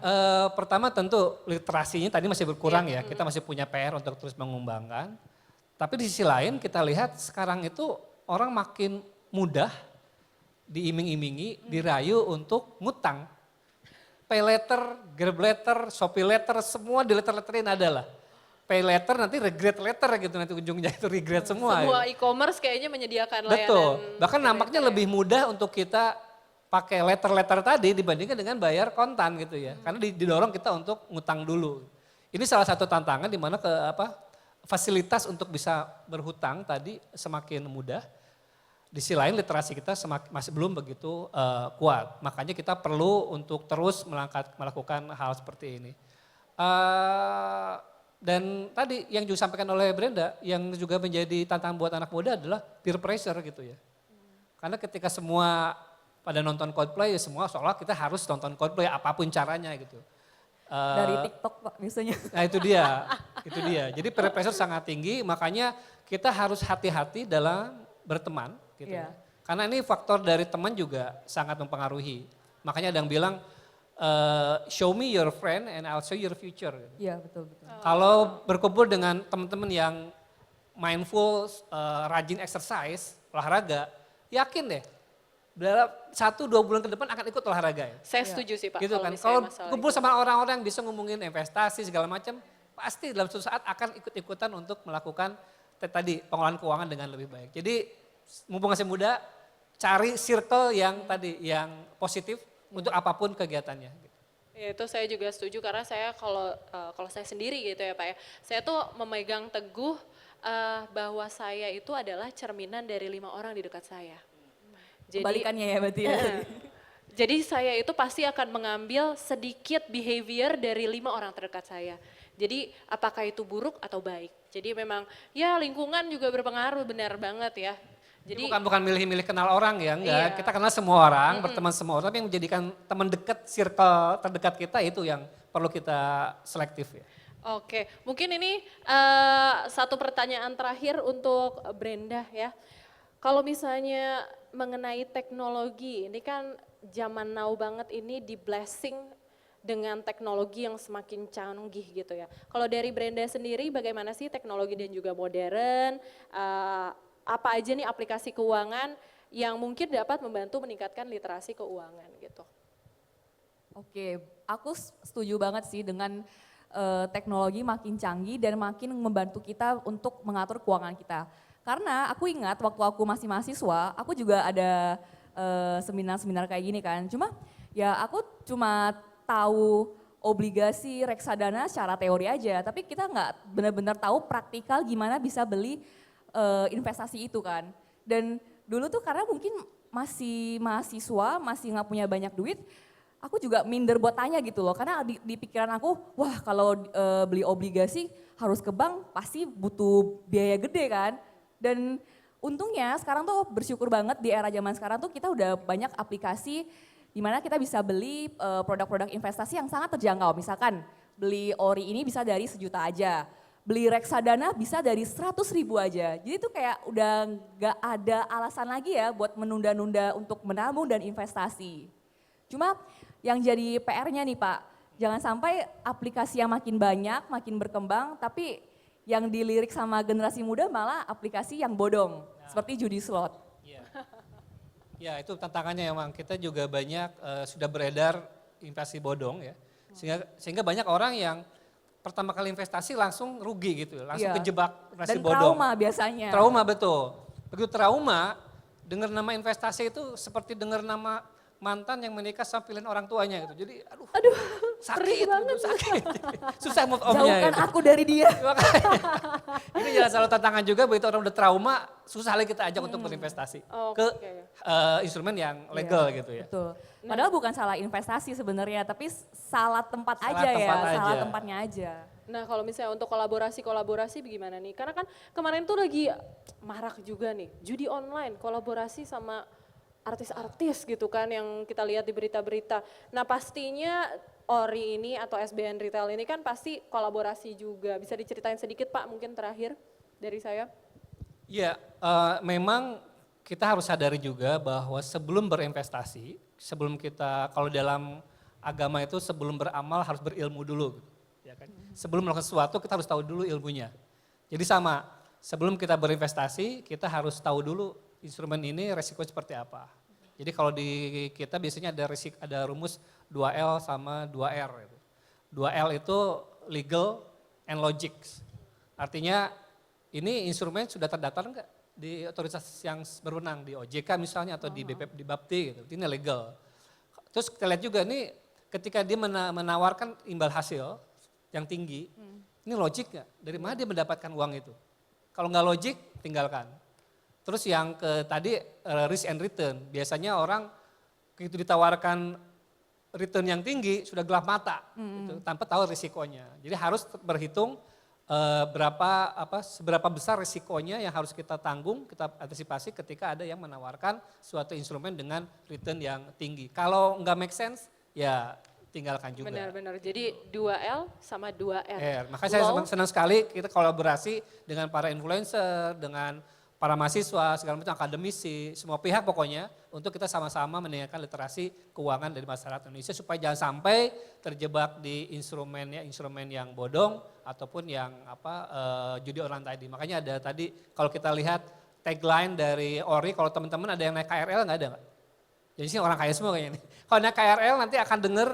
pertama tentu literasinya tadi masih berkurang ya, kita masih punya PR untuk terus mengembangkan. Tapi di sisi lain kita lihat sekarang itu orang makin mudah diiming-imingi, dirayu untuk ngutang. Pay letter, grab letter, Shopee letter, semua di letter-letterin adalah. Pay letter nanti regret letter gitu, nanti ujungnya itu regret semua. semua ya. e-commerce kayaknya menyediakan layanan. Betul, bahkan pay nampaknya letter ya? lebih mudah untuk kita pakai letter-letter tadi dibandingkan dengan bayar kontan gitu ya. Karena didorong kita untuk ngutang dulu. Ini salah satu tantangan di mana fasilitas untuk bisa berhutang tadi semakin mudah. Di sisi lain literasi kita masih belum begitu kuat. Makanya kita perlu untuk terus melakukan hal seperti ini. Dan tadi yang juga disampaikan oleh Brenda, yang juga menjadi tantangan buat anak muda adalah peer pressure gitu ya. Karena ketika semua pada nonton Coldplay ya semua seolah kita harus nonton Coldplay apapun caranya gitu. Dari TikTok Pak biasanya. Nah itu dia. Jadi peer pressure sangat tinggi, makanya kita harus hati-hati dalam berteman gitu. Iya. Karena ini faktor dari teman juga sangat mempengaruhi. Makanya ada yang bilang, show me your friend and I'll show you your future. Iya betul. Kalau berkumpul dengan teman-teman yang mindful, rajin exercise, olahraga, yakin deh dalam 1-2 bulan ke depan akan ikut olahraga ya. Saya setuju sih Pak. Gitu kan. misalnya Kalau masalah kumpul itu. sama orang-orang yang bisa ngomongin investasi segala macam, pasti dalam suatu saat akan ikut-ikutan untuk melakukan tadi pengelolaan keuangan dengan lebih baik. Jadi mumpung masih muda, cari circle yang tadi yang positif untuk apapun kegiatannya. Ya, itu saya juga setuju karena saya kalau saya sendiri gitu ya Pak ya, saya tuh memegang teguh bahwa saya itu adalah cerminan dari 5 orang di dekat saya. Jadi, Kebalikannya ya berarti ya. jadi saya itu pasti akan mengambil sedikit behavior dari 5 orang terdekat saya. Jadi apakah itu buruk atau baik. Jadi memang ya lingkungan juga berpengaruh, benar banget ya. Jadi bukan milih-milih kenal orang ya, enggak. Iya. Kita kenal semua orang, berteman semua orang, tapi yang menjadikan teman dekat, circle terdekat kita itu yang perlu kita selektif ya. Oke, mungkin ini satu pertanyaan terakhir untuk Brenda ya. Kalau misalnya mengenai teknologi, ini kan zaman now banget ini di blessing dengan teknologi yang semakin canggih gitu ya. Kalau dari Brenda sendiri bagaimana sih teknologi dan juga modern, apa aja nih aplikasi keuangan yang mungkin dapat membantu meningkatkan literasi keuangan gitu. Oke, aku setuju banget sih dengan teknologi makin canggih dan makin membantu kita untuk mengatur keuangan kita. Karena aku ingat waktu aku masih mahasiswa, aku juga ada seminar-seminar kayak gini kan. Ya aku cuma tahu obligasi reksadana secara teori aja, tapi kita nggak benar-benar tahu praktikal gimana bisa beli investasi itu kan. Dan dulu tuh karena mungkin masih mahasiswa, masih nggak punya banyak duit, aku juga minder buat tanya gitu loh. Karena di pikiran aku, wah kalau beli obligasi harus ke bank pasti butuh biaya gede kan. Dan untungnya sekarang tuh bersyukur banget di era zaman sekarang tuh kita udah banyak aplikasi di mana kita bisa beli produk-produk investasi yang sangat terjangkau. Misalkan beli ori ini bisa dari 1 juta aja. Beli reksadana bisa dari 100.000 aja. Jadi tuh kayak udah gak ada alasan lagi ya buat menunda-nunda untuk menabung dan investasi. Cuma yang jadi PR-nya nih Pak, jangan sampai aplikasi yang makin banyak, makin berkembang, tapi yang dilirik sama generasi muda malah aplikasi yang bodong, seperti judi slot. Ya itu tantangannya emang, kita juga banyak sudah beredar investasi bodong ya. Sehingga banyak orang yang pertama kali investasi langsung rugi gitu, langsung Iya. kejebak investasi Dan bodong. trauma biasanya. Trauma betul. Begitu trauma, dengar nama investasi itu seperti dengar nama mantan yang menikah sama pilihan orang tuanya gitu. Jadi aduh sakit, gitu, sakit. Susah move on-nya. Jauhkan gitu. aku dari dia. Makanya, ini jangan selalu tantangan juga begitu orang udah trauma, susah lagi kita ajak untuk berinvestasi ke instrumen yang legal Iya, gitu ya. Betul. Padahal bukan salah investasi sebenarnya, tapi salah tempat Salah aja tempat ya, salah aja. tempatnya aja. Nah kalau misalnya untuk kolaborasi bagaimana nih? Karena kan kemarin tuh lagi marak juga nih, judi online, kolaborasi sama artis-artis gitu kan yang kita lihat di berita-berita. Nah pastinya Ori ini atau SBN Retail ini kan pasti kolaborasi juga. Bisa diceritain sedikit Pak mungkin terakhir dari saya? Iya, memang kita harus sadari juga bahwa sebelum berinvestasi, sebelum kita kalau dalam agama itu sebelum beramal harus berilmu dulu. Gitu, ya kan? Sebelum melakukan sesuatu kita harus tahu dulu ilmunya. Jadi sama, sebelum kita berinvestasi kita harus tahu dulu instrumen ini resiko seperti apa. Jadi kalau di kita biasanya ada rumus 2L sama 2R. 2L itu legal and logics. Artinya ini instrumen sudah terdaftar enggak di otoritas yang berwenang, di OJK misalnya atau di di Bapti gitu. Ini legal. Terus kita lihat juga nih ketika dia menawarkan imbal hasil yang tinggi, ini logik nggak? Dari mana dia mendapatkan uang itu? Kalau nggak logik, tinggalkan. Terus yang tadi risk and return, biasanya orang begitu ditawarkan return yang tinggi sudah gelap mata, gitu, tanpa tahu risikonya. Jadi harus berhitung seberapa besar risikonya yang harus kita tanggung, kita antisipasi ketika ada yang menawarkan suatu instrumen dengan return yang tinggi. Kalau nggak make sense, ya tinggalkan juga. Benar-benar, jadi 2L sama 2R. Makanya saya senang sekali kita kolaborasi dengan para influencer, dengan para mahasiswa, segala macam akademisi, semua pihak pokoknya untuk kita sama-sama meningkatkan literasi keuangan dari masyarakat Indonesia supaya jangan sampai terjebak di instrumen yang bodong ataupun yang judi online tadi. Makanya ada tadi kalau kita lihat tagline dari Ori, kalau teman-teman ada yang naik KRL nggak ada nggak? Jadi sini orang kaya semua kayaknya nih. Kalau naik KRL nanti akan denger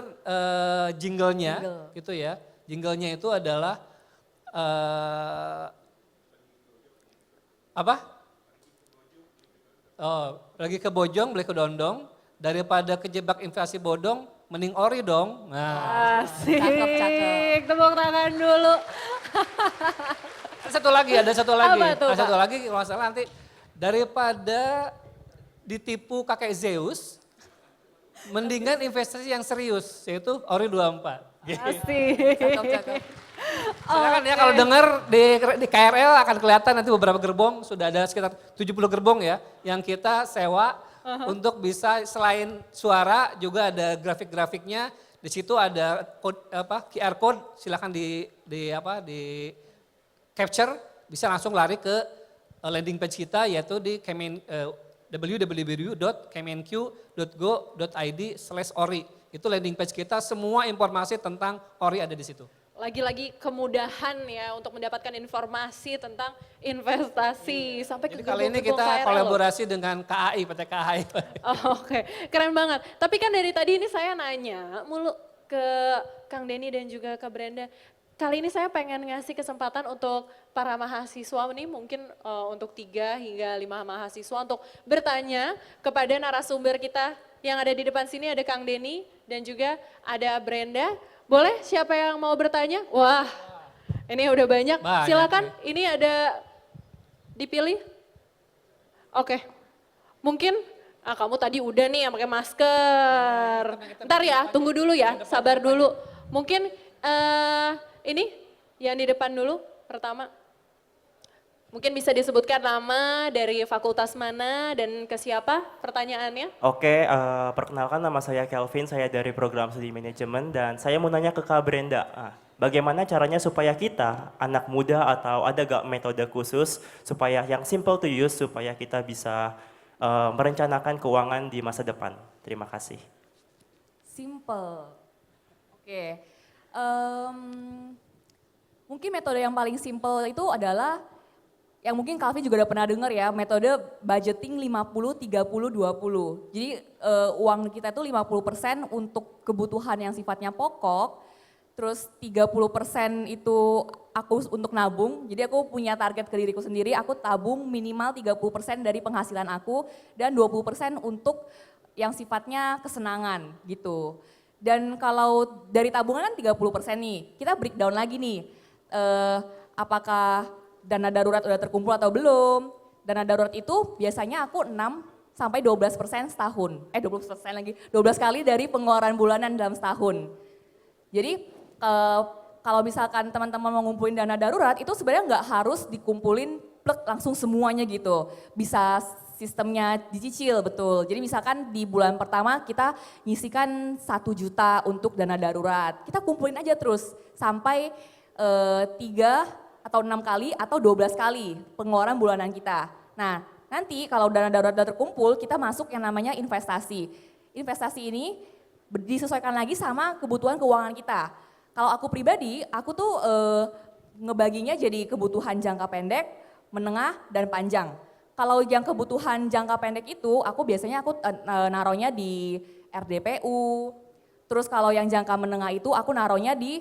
jingle-nya gitu ya. Jingle-nya itu adalah apa? Oh, lagi ke Bojong, beli ke Dondong, daripada kejebak inflasi bodong, mending Ori dong. Nah, Asik, Cakep. tepuk tangan dulu. ada satu lagi. Apa tuh, Ada satu Pak? lagi kalau nggak salah nanti daripada ditipu kakek Zeus, mendingan investasi yang serius, yaitu Ori 24. Asik. Cakep. Silakan ya kalau dengar di KRL akan kelihatan nanti beberapa gerbong, sudah ada sekitar 70 gerbong ya yang kita sewa untuk bisa selain suara juga ada grafik-grafiknya. Di situ ada QR code, silakan di capture, bisa langsung lari ke landing page kita yaitu di www.kemenq.go.id/ori. Itu landing page kita, semua informasi tentang Ori ada di situ. Lagi-lagi kemudahan ya untuk mendapatkan informasi tentang investasi sampai ke Jadi kali ini gerbong-gerbong kita KRL loh. kolaborasi dengan KAI, PT KAI. Oh, Oke, keren banget. Tapi kan dari tadi ini saya nanya mulu ke Kang Denny dan juga ke Brenda. Kali ini saya pengen ngasih kesempatan untuk para mahasiswa nih mungkin untuk 3 hingga 5 mahasiswa untuk bertanya kepada narasumber kita yang ada di depan sini, ada Kang Denny dan juga ada Brenda. Boleh siapa yang mau bertanya? Wah ini udah banyak, silakan ini ada dipilih. Oke, mungkin kamu tadi udah nih yang pakai masker. Ntar ya, tunggu dulu ya, sabar dulu. Mungkin ini yang di depan dulu pertama. Mungkin bisa disebutkan nama dari fakultas mana dan ke siapa pertanyaannya? Oke, perkenalkan nama saya Kelvin, saya dari program studi manajemen dan saya mau nanya ke Kak Brenda. Bagaimana caranya supaya kita, anak muda atau ada gak metode khusus supaya yang simple to use supaya kita bisa merencanakan keuangan di masa depan? Terima kasih. Simple. Oke. Mungkin metode yang paling simple itu adalah yang mungkin Calvin juga udah pernah dengar ya, metode budgeting 50-30-20. Jadi uang kita itu 50% untuk kebutuhan yang sifatnya pokok, terus 30% itu aku untuk nabung. Jadi aku punya target ke diriku sendiri, aku tabung minimal 30% dari penghasilan aku dan 20% untuk yang sifatnya kesenangan gitu. Dan kalau dari tabungan kan 30% nih, kita breakdown lagi nih, apakah dana darurat udah terkumpul atau belum. Dana darurat itu biasanya aku 6 sampai 12% setahun. 12% lagi, 12 kali dari pengeluaran bulanan dalam setahun. Jadi kalau misalkan teman-teman mau ngumpulin dana darurat itu sebenarnya nggak harus dikumpulin plek langsung semuanya gitu. Bisa sistemnya dicicil betul. Jadi misalkan di bulan pertama kita nyisikan 1 juta untuk dana darurat. Kita kumpulin aja terus sampai 3 atau 6 kali atau 12 kali pengeluaran bulanan kita. Nah nanti kalau dana darurat udah terkumpul kita masuk yang namanya investasi. Investasi ini disesuaikan lagi sama kebutuhan keuangan kita. Kalau aku pribadi, aku tuh ngebaginya jadi kebutuhan jangka pendek, menengah, dan panjang. Kalau yang kebutuhan jangka pendek itu, aku biasanya naruhnya di RDPU. Terus kalau yang jangka menengah itu, aku naruhnya di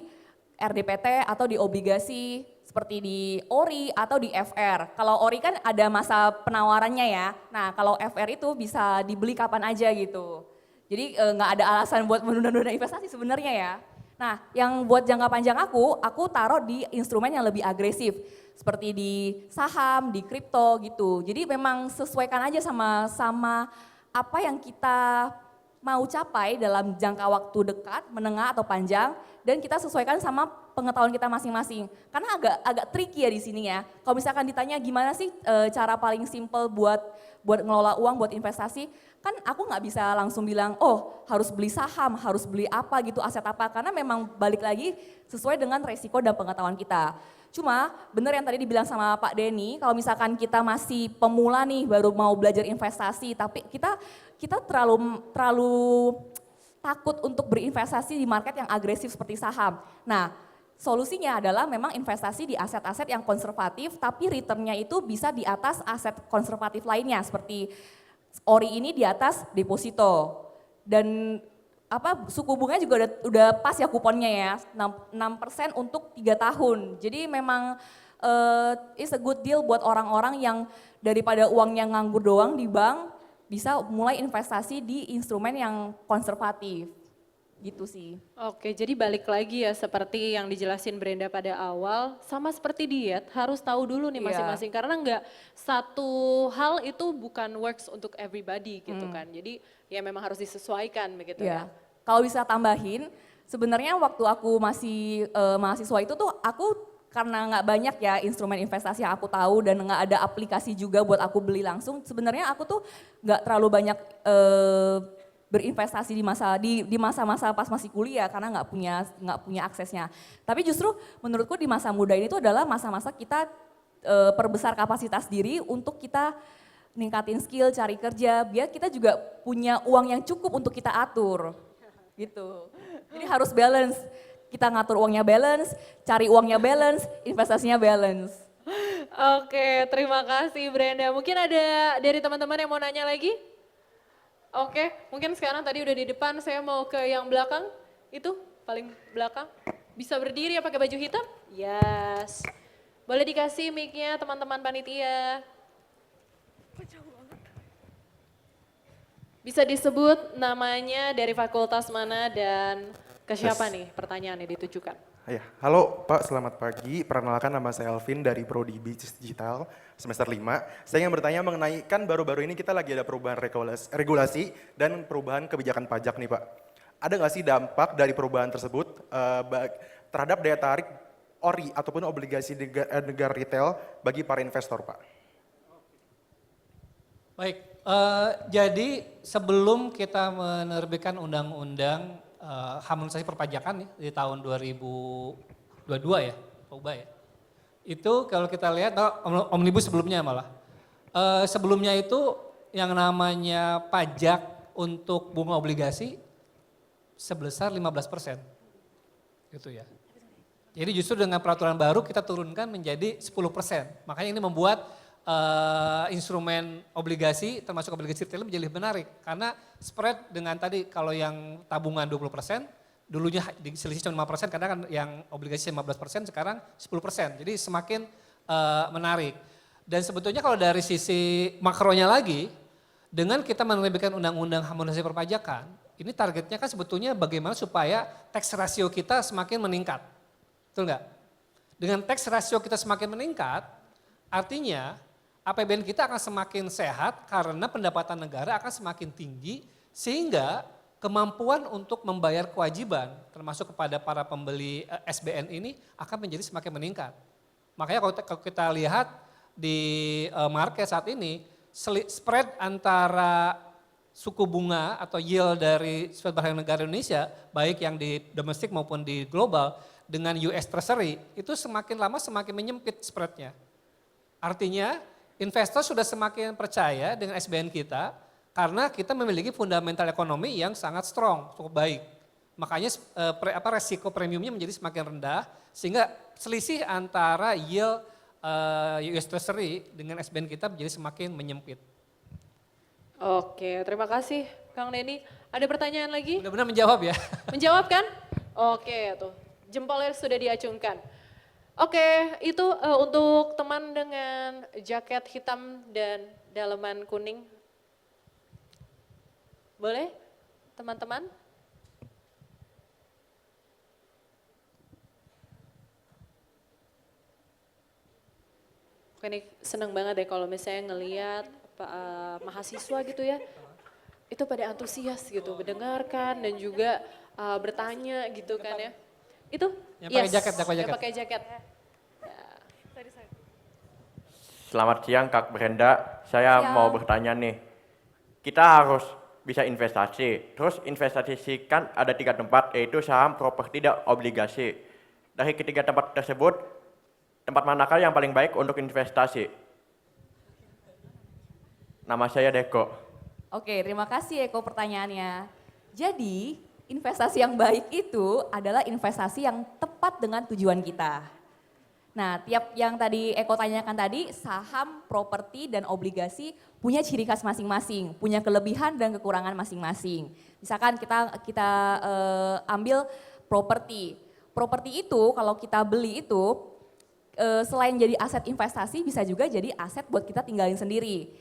RDPT atau di obligasi seperti di ORI atau di FR. Kalau ORI kan ada masa penawarannya ya. Nah kalau FR itu bisa dibeli kapan aja gitu. Jadi nggak ada alasan buat menunda-nunda investasi sebenarnya ya. Nah, yang buat jangka panjang aku taruh di instrumen yang lebih agresif. Seperti di saham, di kripto gitu. Jadi memang sesuaikan aja sama apa yang kita mau capai dalam jangka waktu dekat, menengah atau panjang. Dan kita sesuaikan sama pengetahuan kita masing-masing. Karena agak tricky ya di sini ya. Kalau misalkan ditanya gimana sih cara paling simple buat ngelola uang, buat investasi, kan aku nggak bisa langsung bilang, oh harus beli saham, harus beli apa gitu, aset apa. Karena memang balik lagi sesuai dengan resiko dan pengetahuan kita. Cuma benar yang tadi dibilang sama Pak Denny, kalau misalkan kita masih pemula nih, baru mau belajar investasi, tapi kita terlalu takut untuk berinvestasi di market yang agresif seperti saham. Nah, solusinya adalah memang investasi di aset-aset yang konservatif, tapi returnnya itu bisa di atas aset konservatif lainnya, seperti ORI ini di atas deposito. Dan suku bunganya juga udah pas ya kuponnya ya, 6% untuk 3 tahun. Jadi memang it's a good deal buat orang-orang yang daripada uangnya nganggur doang di bank, bisa mulai investasi di instrumen yang konservatif. Gitu sih. Oke, jadi balik lagi ya seperti yang dijelasin Brenda pada awal, sama seperti diet harus tahu dulu nih masing-masing karena nggak satu hal itu bukan works untuk everybody gitu kan. Jadi ya memang harus disesuaikan begitu ya. Kalau bisa tambahin, sebenarnya waktu aku masih mahasiswa itu tuh aku karena nggak banyak ya instrumen investasi yang aku tahu dan nggak ada aplikasi juga buat aku beli langsung. Sebenarnya aku tuh nggak terlalu banyak berinvestasi di masa-masa pas masih kuliah karena nggak punya aksesnya. Tapi justru menurutku di masa muda ini tuh adalah masa-masa kita perbesar kapasitas diri untuk kita ningkatin skill, cari kerja, biar kita juga punya uang yang cukup untuk kita atur. Gitu. Jadi harus balance. Kita ngatur uangnya balance, cari uangnya balance, investasinya balance. Oke, terima kasih Brenda. Mungkin ada dari teman-teman yang mau nanya lagi? Oke, mungkin sekarang tadi udah di depan, saya mau ke yang belakang, itu paling belakang. Bisa berdiri ya pakai baju hitam? Yes. Boleh dikasih mic-nya teman-teman panitia. Bisa disebut namanya dari fakultas mana dan ke siapa nih pertanyaannya ditujukan? Ya, halo Pak, selamat pagi. Perkenalkan nama saya Alvin dari Prodi Bisnis Digital semester 5. Saya ingin bertanya mengenai, kan baru-baru ini kita lagi ada perubahan regulasi dan perubahan kebijakan pajak nih Pak. Ada nggak sih dampak dari perubahan tersebut terhadap daya tarik ORI ataupun obligasi negara retail bagi para investor Pak? Baik, Jadi sebelum kita menerbitkan undang-undang harmonisasi perpajakan nih di tahun 2022 ya, Pak Uba ya. Itu kalau kita lihat, omnibus sebelumnya malah. Sebelumnya itu yang namanya pajak untuk bunga obligasi sebesar 15%. Gitu ya. Jadi justru dengan peraturan baru kita turunkan menjadi 10%. Makanya ini membuat instrumen obligasi termasuk obligasi retail menjadi lebih menarik. Karena spread dengan tadi kalau yang tabungan 20%, Dulunya selisih cuma 5%, karena kan yang obligasi 15%, sekarang 10%. Jadi semakin menarik. Dan sebetulnya kalau dari sisi makronya lagi, dengan kita menerbitkan undang-undang harmonisasi perpajakan, ini targetnya kan sebetulnya bagaimana supaya tax ratio kita semakin meningkat. Betul nggak? Dengan tax ratio kita semakin meningkat, artinya APBN kita akan semakin sehat karena pendapatan negara akan semakin tinggi, sehingga kemampuan untuk membayar kewajiban termasuk kepada para pembeli SBN ini akan menjadi semakin meningkat. Makanya kalau kita lihat di market saat ini, spread antara suku bunga atau yield dari surat berharga negara Indonesia, baik yang di domestik maupun di global, dengan US Treasury, itu semakin lama semakin menyempit spreadnya. Artinya investor sudah semakin percaya dengan SBN kita, karena kita memiliki fundamental ekonomi yang sangat strong, cukup baik. Makanya resiko premiumnya menjadi semakin rendah, sehingga selisih antara yield US Treasury dengan SBN kita menjadi semakin menyempit. Oke, terima kasih Kang Denny. Ada pertanyaan lagi? Mudah-mudahan menjawab ya. Menjawab kan? Oke, tuh jempolnya sudah diacungkan. Oke, itu untuk teman dengan jaket hitam dan daleman kuning. Boleh, teman-teman? Oke, ini senang banget deh kalau misalnya ngelihat mahasiswa gitu ya, itu pada antusias gitu, mendengarkan dan juga bertanya gitu kan ya. Itu? Yang pakai jaket, yang pakai jaket. Selamat siang Kak Brenda, saya mau bertanya nih. Kita harus bisa investasi, terus investasi kan ada 3 tempat, yaitu saham, properti, dan obligasi. Dari ketiga tempat tersebut, tempat manakah yang paling baik untuk investasi? Nama saya Deko. Oke, terima kasih Eko pertanyaannya. Jadi, investasi yang baik itu adalah investasi yang tepat dengan tujuan kita. Nah, tiap yang tadi Eko tanyakan tadi, saham, properti, dan obligasi punya ciri khas masing-masing, punya kelebihan dan kekurangan masing-masing. Misalkan kita ambil properti. Properti itu kalau kita beli itu selain jadi aset investasi bisa juga jadi aset buat kita tinggalin sendiri.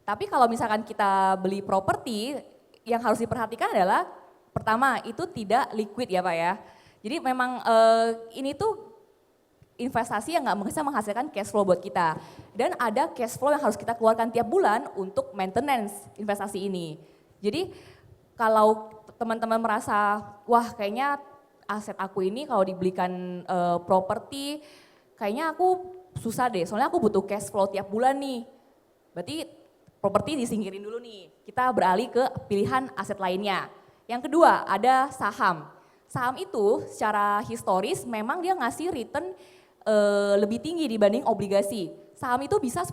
Tapi kalau misalkan kita beli properti, yang harus diperhatikan adalah pertama itu tidak liquid ya Pak ya. Jadi memang ini tuh investasi yang nggak bisa menghasilkan cash flow buat kita. Dan ada cash flow yang harus kita keluarkan tiap bulan untuk maintenance investasi ini. Jadi kalau teman-teman merasa, wah kayaknya aset aku ini kalau dibelikan properti, kayaknya aku susah deh, soalnya aku butuh cash flow tiap bulan nih. Berarti properti disingkirin dulu nih, kita beralih ke pilihan aset lainnya. Yang kedua ada saham. Saham itu secara historis memang dia ngasih return lebih tinggi dibanding obligasi. Saham itu bisa 10%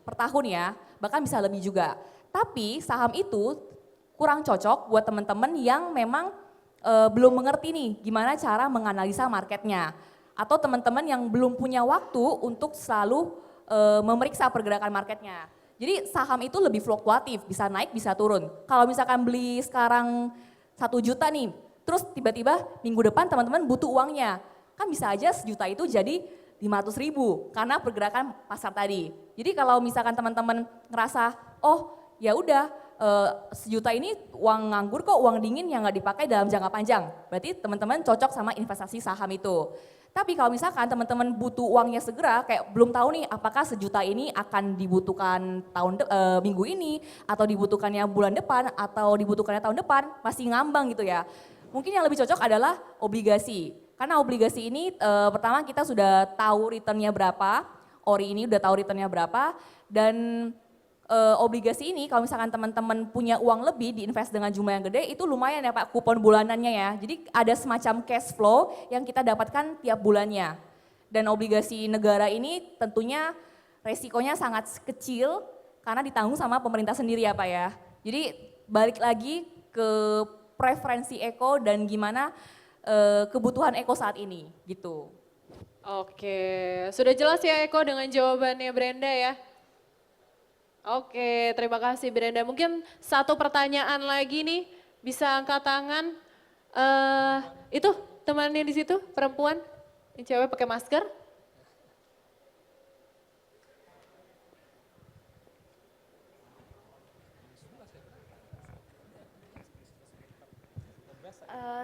per tahun ya, bahkan bisa lebih juga. Tapi saham itu kurang cocok buat teman-teman yang memang belum mengerti nih gimana cara menganalisa marketnya. Atau teman-teman yang belum punya waktu untuk selalu memeriksa pergerakan marketnya. Jadi saham itu lebih fluktuatif, bisa naik bisa turun. Kalau misalkan beli sekarang 1 juta nih, terus tiba-tiba minggu depan teman-teman butuh uangnya. Kan bisa aja 1 juta itu jadi 500.000 karena pergerakan pasar tadi. Jadi kalau misalkan teman-teman ngerasa, oh ya udah 1 juta ini uang nganggur kok, uang dingin yang nggak dipakai dalam jangka panjang. Berarti teman-teman cocok sama investasi saham itu. Tapi kalau misalkan teman-teman butuh uangnya segera, kayak belum tahu nih apakah 1 juta ini akan dibutuhkan minggu ini, atau dibutuhkannya bulan depan, atau dibutuhkannya tahun depan, masih ngambang gitu ya. Mungkin yang lebih cocok adalah obligasi. Karena obligasi ini pertama kita sudah tahu returnnya berapa, ORI ini udah tahu returnnya berapa, dan obligasi ini kalau misalkan teman-teman punya uang lebih diinvest dengan jumlah yang gede itu lumayan ya Pak kupon bulanannya ya. Jadi ada semacam cash flow yang kita dapatkan tiap bulannya. Dan obligasi negara ini tentunya resikonya sangat kecil karena ditanggung sama pemerintah sendiri ya Pak ya. Jadi balik lagi ke preferensi Eko dan gimana kebutuhan Eko saat ini gitu. Oke, sudah jelas ya Eko dengan jawabannya Brenda ya. Oke, terima kasih Brenda. Mungkin satu pertanyaan lagi nih, bisa angkat tangan. Itu temannya di situ, perempuan, yang cewek pakai masker.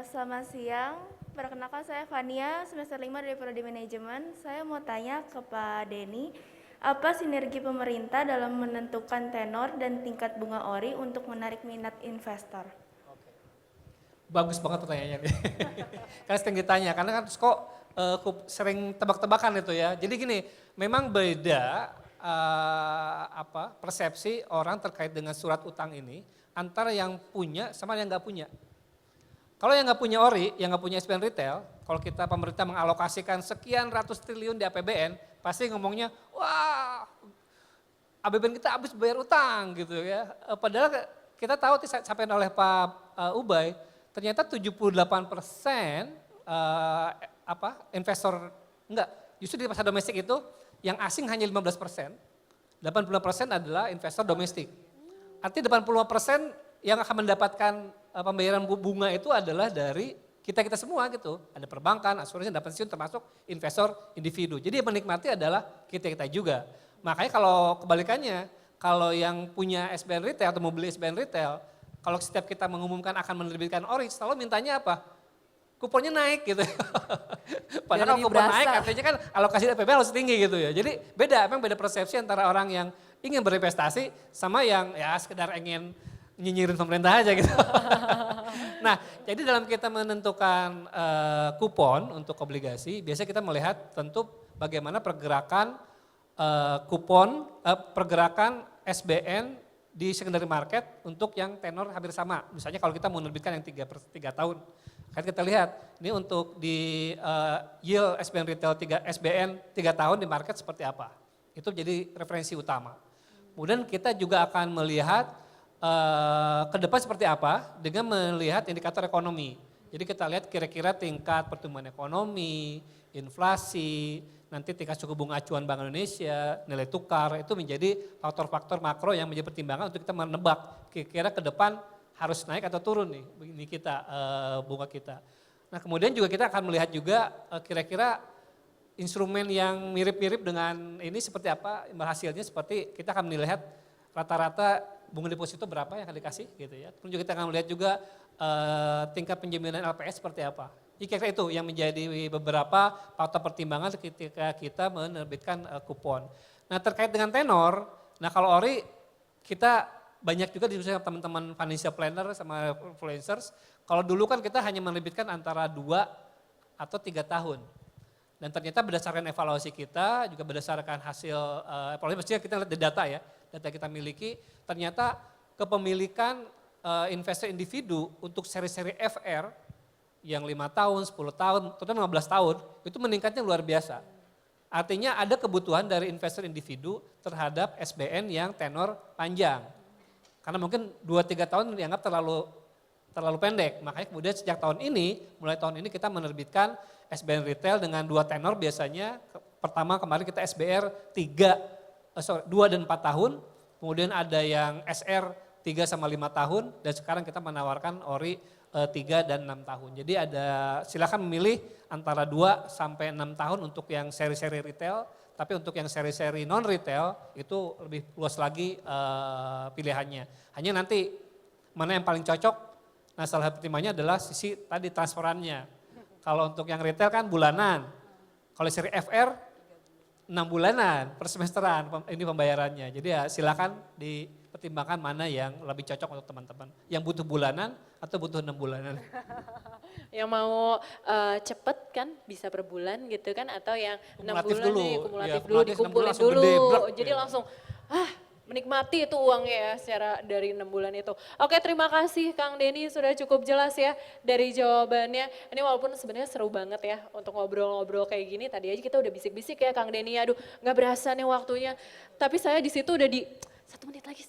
Selamat siang, perkenalkan saya Fania, semester 5 dari Prodi Manajemen. Saya mau tanya ke Pak Denny, apa sinergi pemerintah dalam menentukan tenor dan tingkat bunga ORI untuk menarik minat investor? Bagus banget pertanyaannya nih. Karena sering ditanya, karena kan kok sering tebak-tebakan itu ya. Jadi gini, memang beda persepsi orang terkait dengan surat utang ini antara yang punya sama yang nggak punya. Kalau yang nggak punya ORI, yang nggak punya SBN retail, kalau kita pemerintah mengalokasikan sekian ratus triliun di APBN, pasti ngomongnya, wah APBN kita habis bayar utang gitu ya. Padahal kita tahu disampaikan oleh Pak Ubay, ternyata 78% investor, enggak, justru di pasar domestik itu yang asing hanya 15%, 80% adalah investor domestik. Artinya 85% yang akan mendapatkan pembayaran bunga itu adalah dari kita semua gitu. Ada perbankan, asuransi, dan pensiun termasuk investor individu. Jadi yang menikmati adalah kita juga. Makanya kalau kebalikannya, kalau yang punya SBN retail atau mau beli SBN retail, kalau setiap kita mengumumkan akan menerbitkan ORI, selalu mintanya apa? Kuponnya naik gitu. Padahal kalau kupon naik artinya kan alokasi APBN harus tinggi gitu ya. Jadi memang beda persepsi antara orang yang ingin berinvestasi sama yang ya sekedar ingin nyinyirin pemerintah aja gitu. Nah, jadi dalam kita menentukan kupon untuk obligasi, biasanya kita melihat tentu bagaimana pergerakan pergerakan SBN di secondary market untuk yang tenor hampir sama. Misalnya kalau kita mau menerbitkan yang 3 tahun, kan kita lihat ini untuk di yield SBN retail SBN 3 tahun di market seperti apa. Itu jadi referensi utama. Kemudian kita juga akan melihat ke depan seperti apa dengan melihat indikator ekonomi. Jadi kita lihat kira-kira tingkat pertumbuhan ekonomi, inflasi, nanti tingkat suku bunga acuan Bank Indonesia, nilai tukar, itu menjadi faktor-faktor makro yang menjadi pertimbangan untuk kita menebak kira-kira ke depan harus naik atau turun nih ini kita bunga kita. Nah kemudian juga kita akan melihat juga kira-kira instrumen yang mirip-mirip dengan ini seperti apa, hasilnya seperti kita akan melihat rata-rata bunga deposito berapa yang akan dikasih gitu ya. Kemudian kita akan melihat juga tingkat penjaminan LPS seperti apa. Jadi kira-kira itu yang menjadi beberapa faktor pertimbangan ketika kita menerbitkan kupon. Nah terkait dengan tenor, nah kalau ORI kita banyak juga diskusi sama teman-teman financial planner sama influencers. Kalau dulu kan kita hanya menerbitkan antara 2 atau 3 tahun. Dan ternyata berdasarkan evaluasi kita, juga berdasarkan hasil evaluasi, pastinya kita lihat data ya, data kita miliki, ternyata kepemilikan investor individu untuk seri-seri FR yang 5 tahun, 10 tahun, terutama 15 tahun, itu meningkatnya luar biasa. Artinya ada kebutuhan dari investor individu terhadap SBN yang tenor panjang. Karena mungkin 2-3 tahun dianggap terlalu pendek, makanya kemudian sejak mulai tahun ini kita menerbitkan SBN retail dengan 2 tenor biasanya. Pertama kemarin kita SBR 2 dan 4 tahun, kemudian ada yang SR 3 sama 5 tahun, dan sekarang kita menawarkan ORI 3 dan 6 tahun. Jadi silakan memilih antara 2 sampai 6 tahun untuk yang seri-seri retail, tapi untuk yang seri-seri non retail itu lebih luas lagi pilihannya. Hanya nanti mana yang paling cocok, nah salah satu pertimbangannya adalah sisi tadi transferannya. Kalau untuk yang retail kan bulanan, kalau seri FR 6 bulanan per semesteran ini pembayarannya. Jadi ya silakan dipertimbangkan mana yang lebih cocok untuk teman-teman. Yang butuh bulanan atau butuh 6 bulanan. Yang mau cepet kan bisa per bulan gitu kan, atau yang 6 Kumulatif bulan dulu. nih kumulatif Ya, dulu, kumulatif 6 bulan dikumpulin langsung dulu. gede, brak, Jadi gitu. langsung menikmati itu uangnya ya secara dari 6 bulan itu. Oke, terima kasih Kang Denny sudah cukup jelas ya dari jawabannya. Ini walaupun sebenarnya seru banget ya untuk ngobrol-ngobrol kayak gini. Tadi aja kita udah bisik-bisik ya Kang Denny, aduh nggak berasa nih waktunya. Tapi saya di situ udah di 1 menit lagi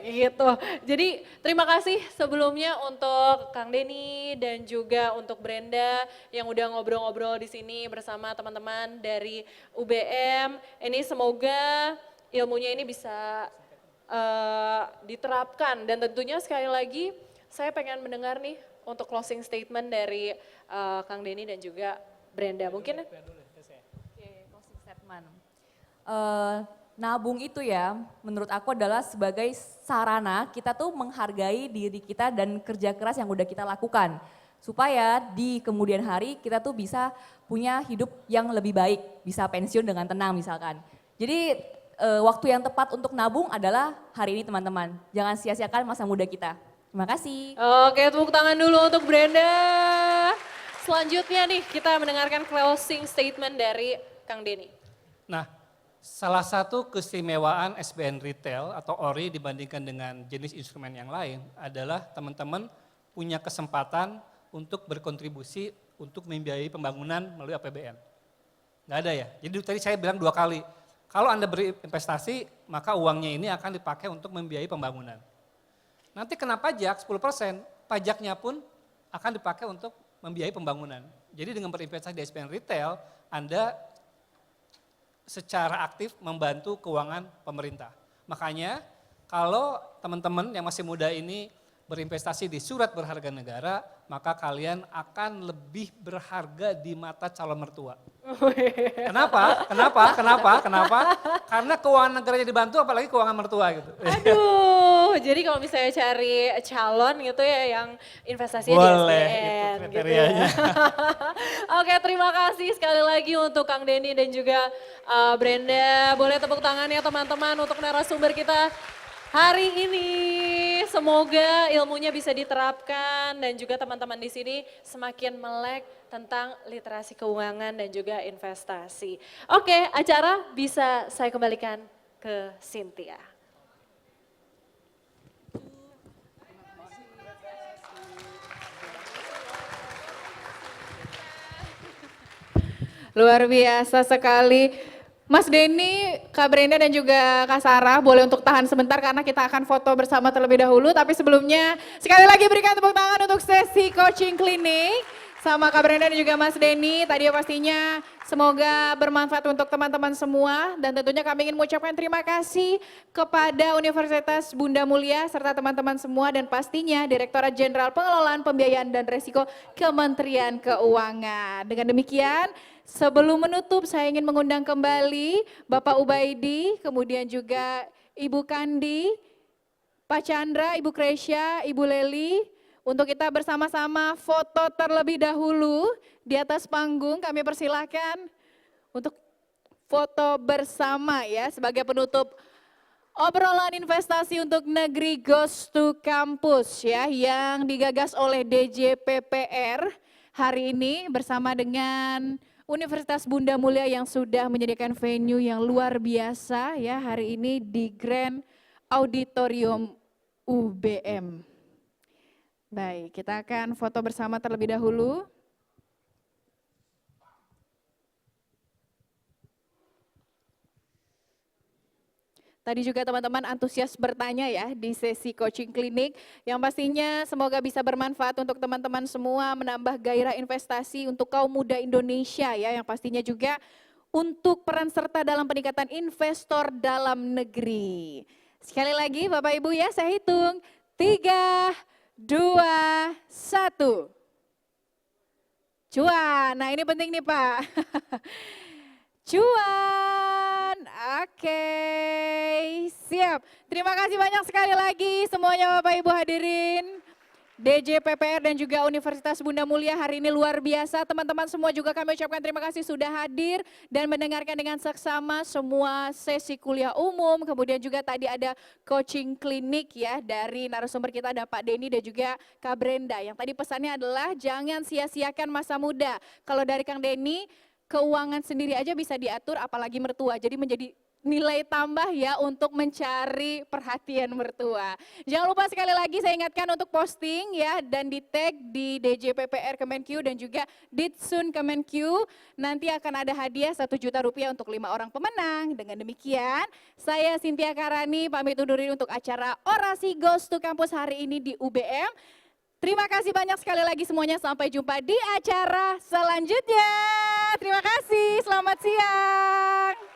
gitu. Jadi terima kasih sebelumnya untuk Kang Denny dan juga untuk Brenda yang udah ngobrol-ngobrol di sini bersama teman-teman dari UBM. Ini semoga ilmunya ini bisa diterapkan, dan tentunya sekali lagi saya pengen mendengar nih untuk closing statement dari Kang Denny dan juga Brenda. Mungkin Oke, closing statement. Nabung itu ya, menurut aku adalah sebagai sarana kita tuh menghargai diri kita dan kerja keras yang udah kita lakukan. Supaya di kemudian hari kita tuh bisa punya hidup yang lebih baik, bisa pensiun dengan tenang misalkan. Jadi waktu yang tepat untuk nabung adalah hari ini teman-teman. Jangan sia-siakan masa muda kita. Terima kasih. Oke, tepuk tangan dulu untuk Brenda. Selanjutnya nih kita mendengarkan closing statement dari Kang Denny. Nah, salah satu keistimewaan SBN Retail atau ORI dibandingkan dengan jenis instrumen yang lain adalah teman-teman punya kesempatan untuk berkontribusi untuk membiayai pembangunan melalui APBN. Nggak ada ya? Jadi tadi saya bilang 2 kali, kalau Anda berinvestasi maka uangnya ini akan dipakai untuk membiayai pembangunan. Nanti kena pajak 10%, pajaknya pun akan dipakai untuk membiayai pembangunan. Jadi dengan berinvestasi di SBN Retail, Anda secara aktif membantu keuangan pemerintah. Makanya kalau teman-teman yang masih muda ini berinvestasi di surat berharga negara, maka kalian akan lebih berharga di mata calon mertua. Kenapa? Karena keuangan negaranya dibantu, apalagi keuangan mertua gitu. Aduh, jadi kalau misalnya cari calon gitu ya yang investasinya di Boleh, SBN. itu kriterianya. Oke, terima kasih sekali lagi untuk Kang Denny dan juga Brenda. Boleh tepuk tangan ya teman-teman untuk narasumber kita hari ini. Semoga ilmunya bisa diterapkan dan juga teman-teman di sini semakin melek tentang literasi keuangan dan juga investasi. Oke, acara bisa saya kembalikan ke Cynthia. Luar biasa sekali. Mas Denny, Kak Brenda dan juga Kak Sarah boleh untuk tahan sebentar karena kita akan foto bersama terlebih dahulu. Tapi sebelumnya sekali lagi berikan tepuk tangan untuk sesi coaching klinik sama Kak Brenda dan juga Mas Denny. Tadi pastinya semoga bermanfaat untuk teman-teman semua. Dan tentunya kami ingin mengucapkan terima kasih kepada Universitas Bunda Mulia serta teman-teman semua. Dan pastinya Direktorat Jenderal Pengelolaan Pembiayaan dan Resiko Kementerian Keuangan. Dengan demikian, sebelum menutup saya ingin mengundang kembali Bapak Ubaidi, kemudian juga Ibu Kandi, Pak Chandra, Ibu Kresya, Ibu Leli, untuk kita bersama-sama foto terlebih dahulu di atas panggung. Kami persilahkan untuk foto bersama ya sebagai penutup obrolan investasi untuk negeri Goes to Campus ya yang digagas oleh DJPPR hari ini bersama dengan Universitas Bunda Mulia yang sudah menyediakan venue yang luar biasa ya hari ini di Grand Auditorium UBM. Baik, kita akan foto bersama terlebih dahulu. Tadi juga teman-teman antusias bertanya ya di sesi coaching klinik yang pastinya semoga bisa bermanfaat untuk teman-teman semua, menambah gairah investasi untuk kaum muda Indonesia ya yang pastinya juga untuk peran serta dalam peningkatan investor dalam negeri. Sekali lagi Bapak Ibu ya saya hitung 3, 2, 1. Cuan, nah ini penting nih Pak. Cuan, oke, siap. Terima kasih banyak sekali lagi semuanya Bapak Ibu hadirin. DJPPR dan juga Universitas Bunda Mulia hari ini luar biasa. Teman-teman semua juga kami ucapkan terima kasih sudah hadir dan mendengarkan dengan seksama semua sesi kuliah umum. Kemudian juga tadi ada coaching klinik ya dari narasumber kita ada Pak Denny dan juga Kak Brenda. Yang tadi pesannya adalah jangan sia-siakan masa muda. Kalau dari Kang Denny, keuangan sendiri aja bisa diatur apalagi mertua. Jadi menjadi nilai tambah ya untuk mencari perhatian mertua. Jangan lupa sekali lagi saya ingatkan untuk posting ya dan di tag di DJPPR Kemenq dan juga Ditsun Kemenq. Nanti akan ada hadiah 1 juta rupiah untuk 5 orang pemenang. Dengan demikian saya Cynthia Karani pamit undur diri untuk acara Orasi Goes to Campus hari ini di UBM. Terima kasih banyak sekali lagi semuanya. Sampai jumpa di acara selanjutnya. Terima kasih, selamat siang.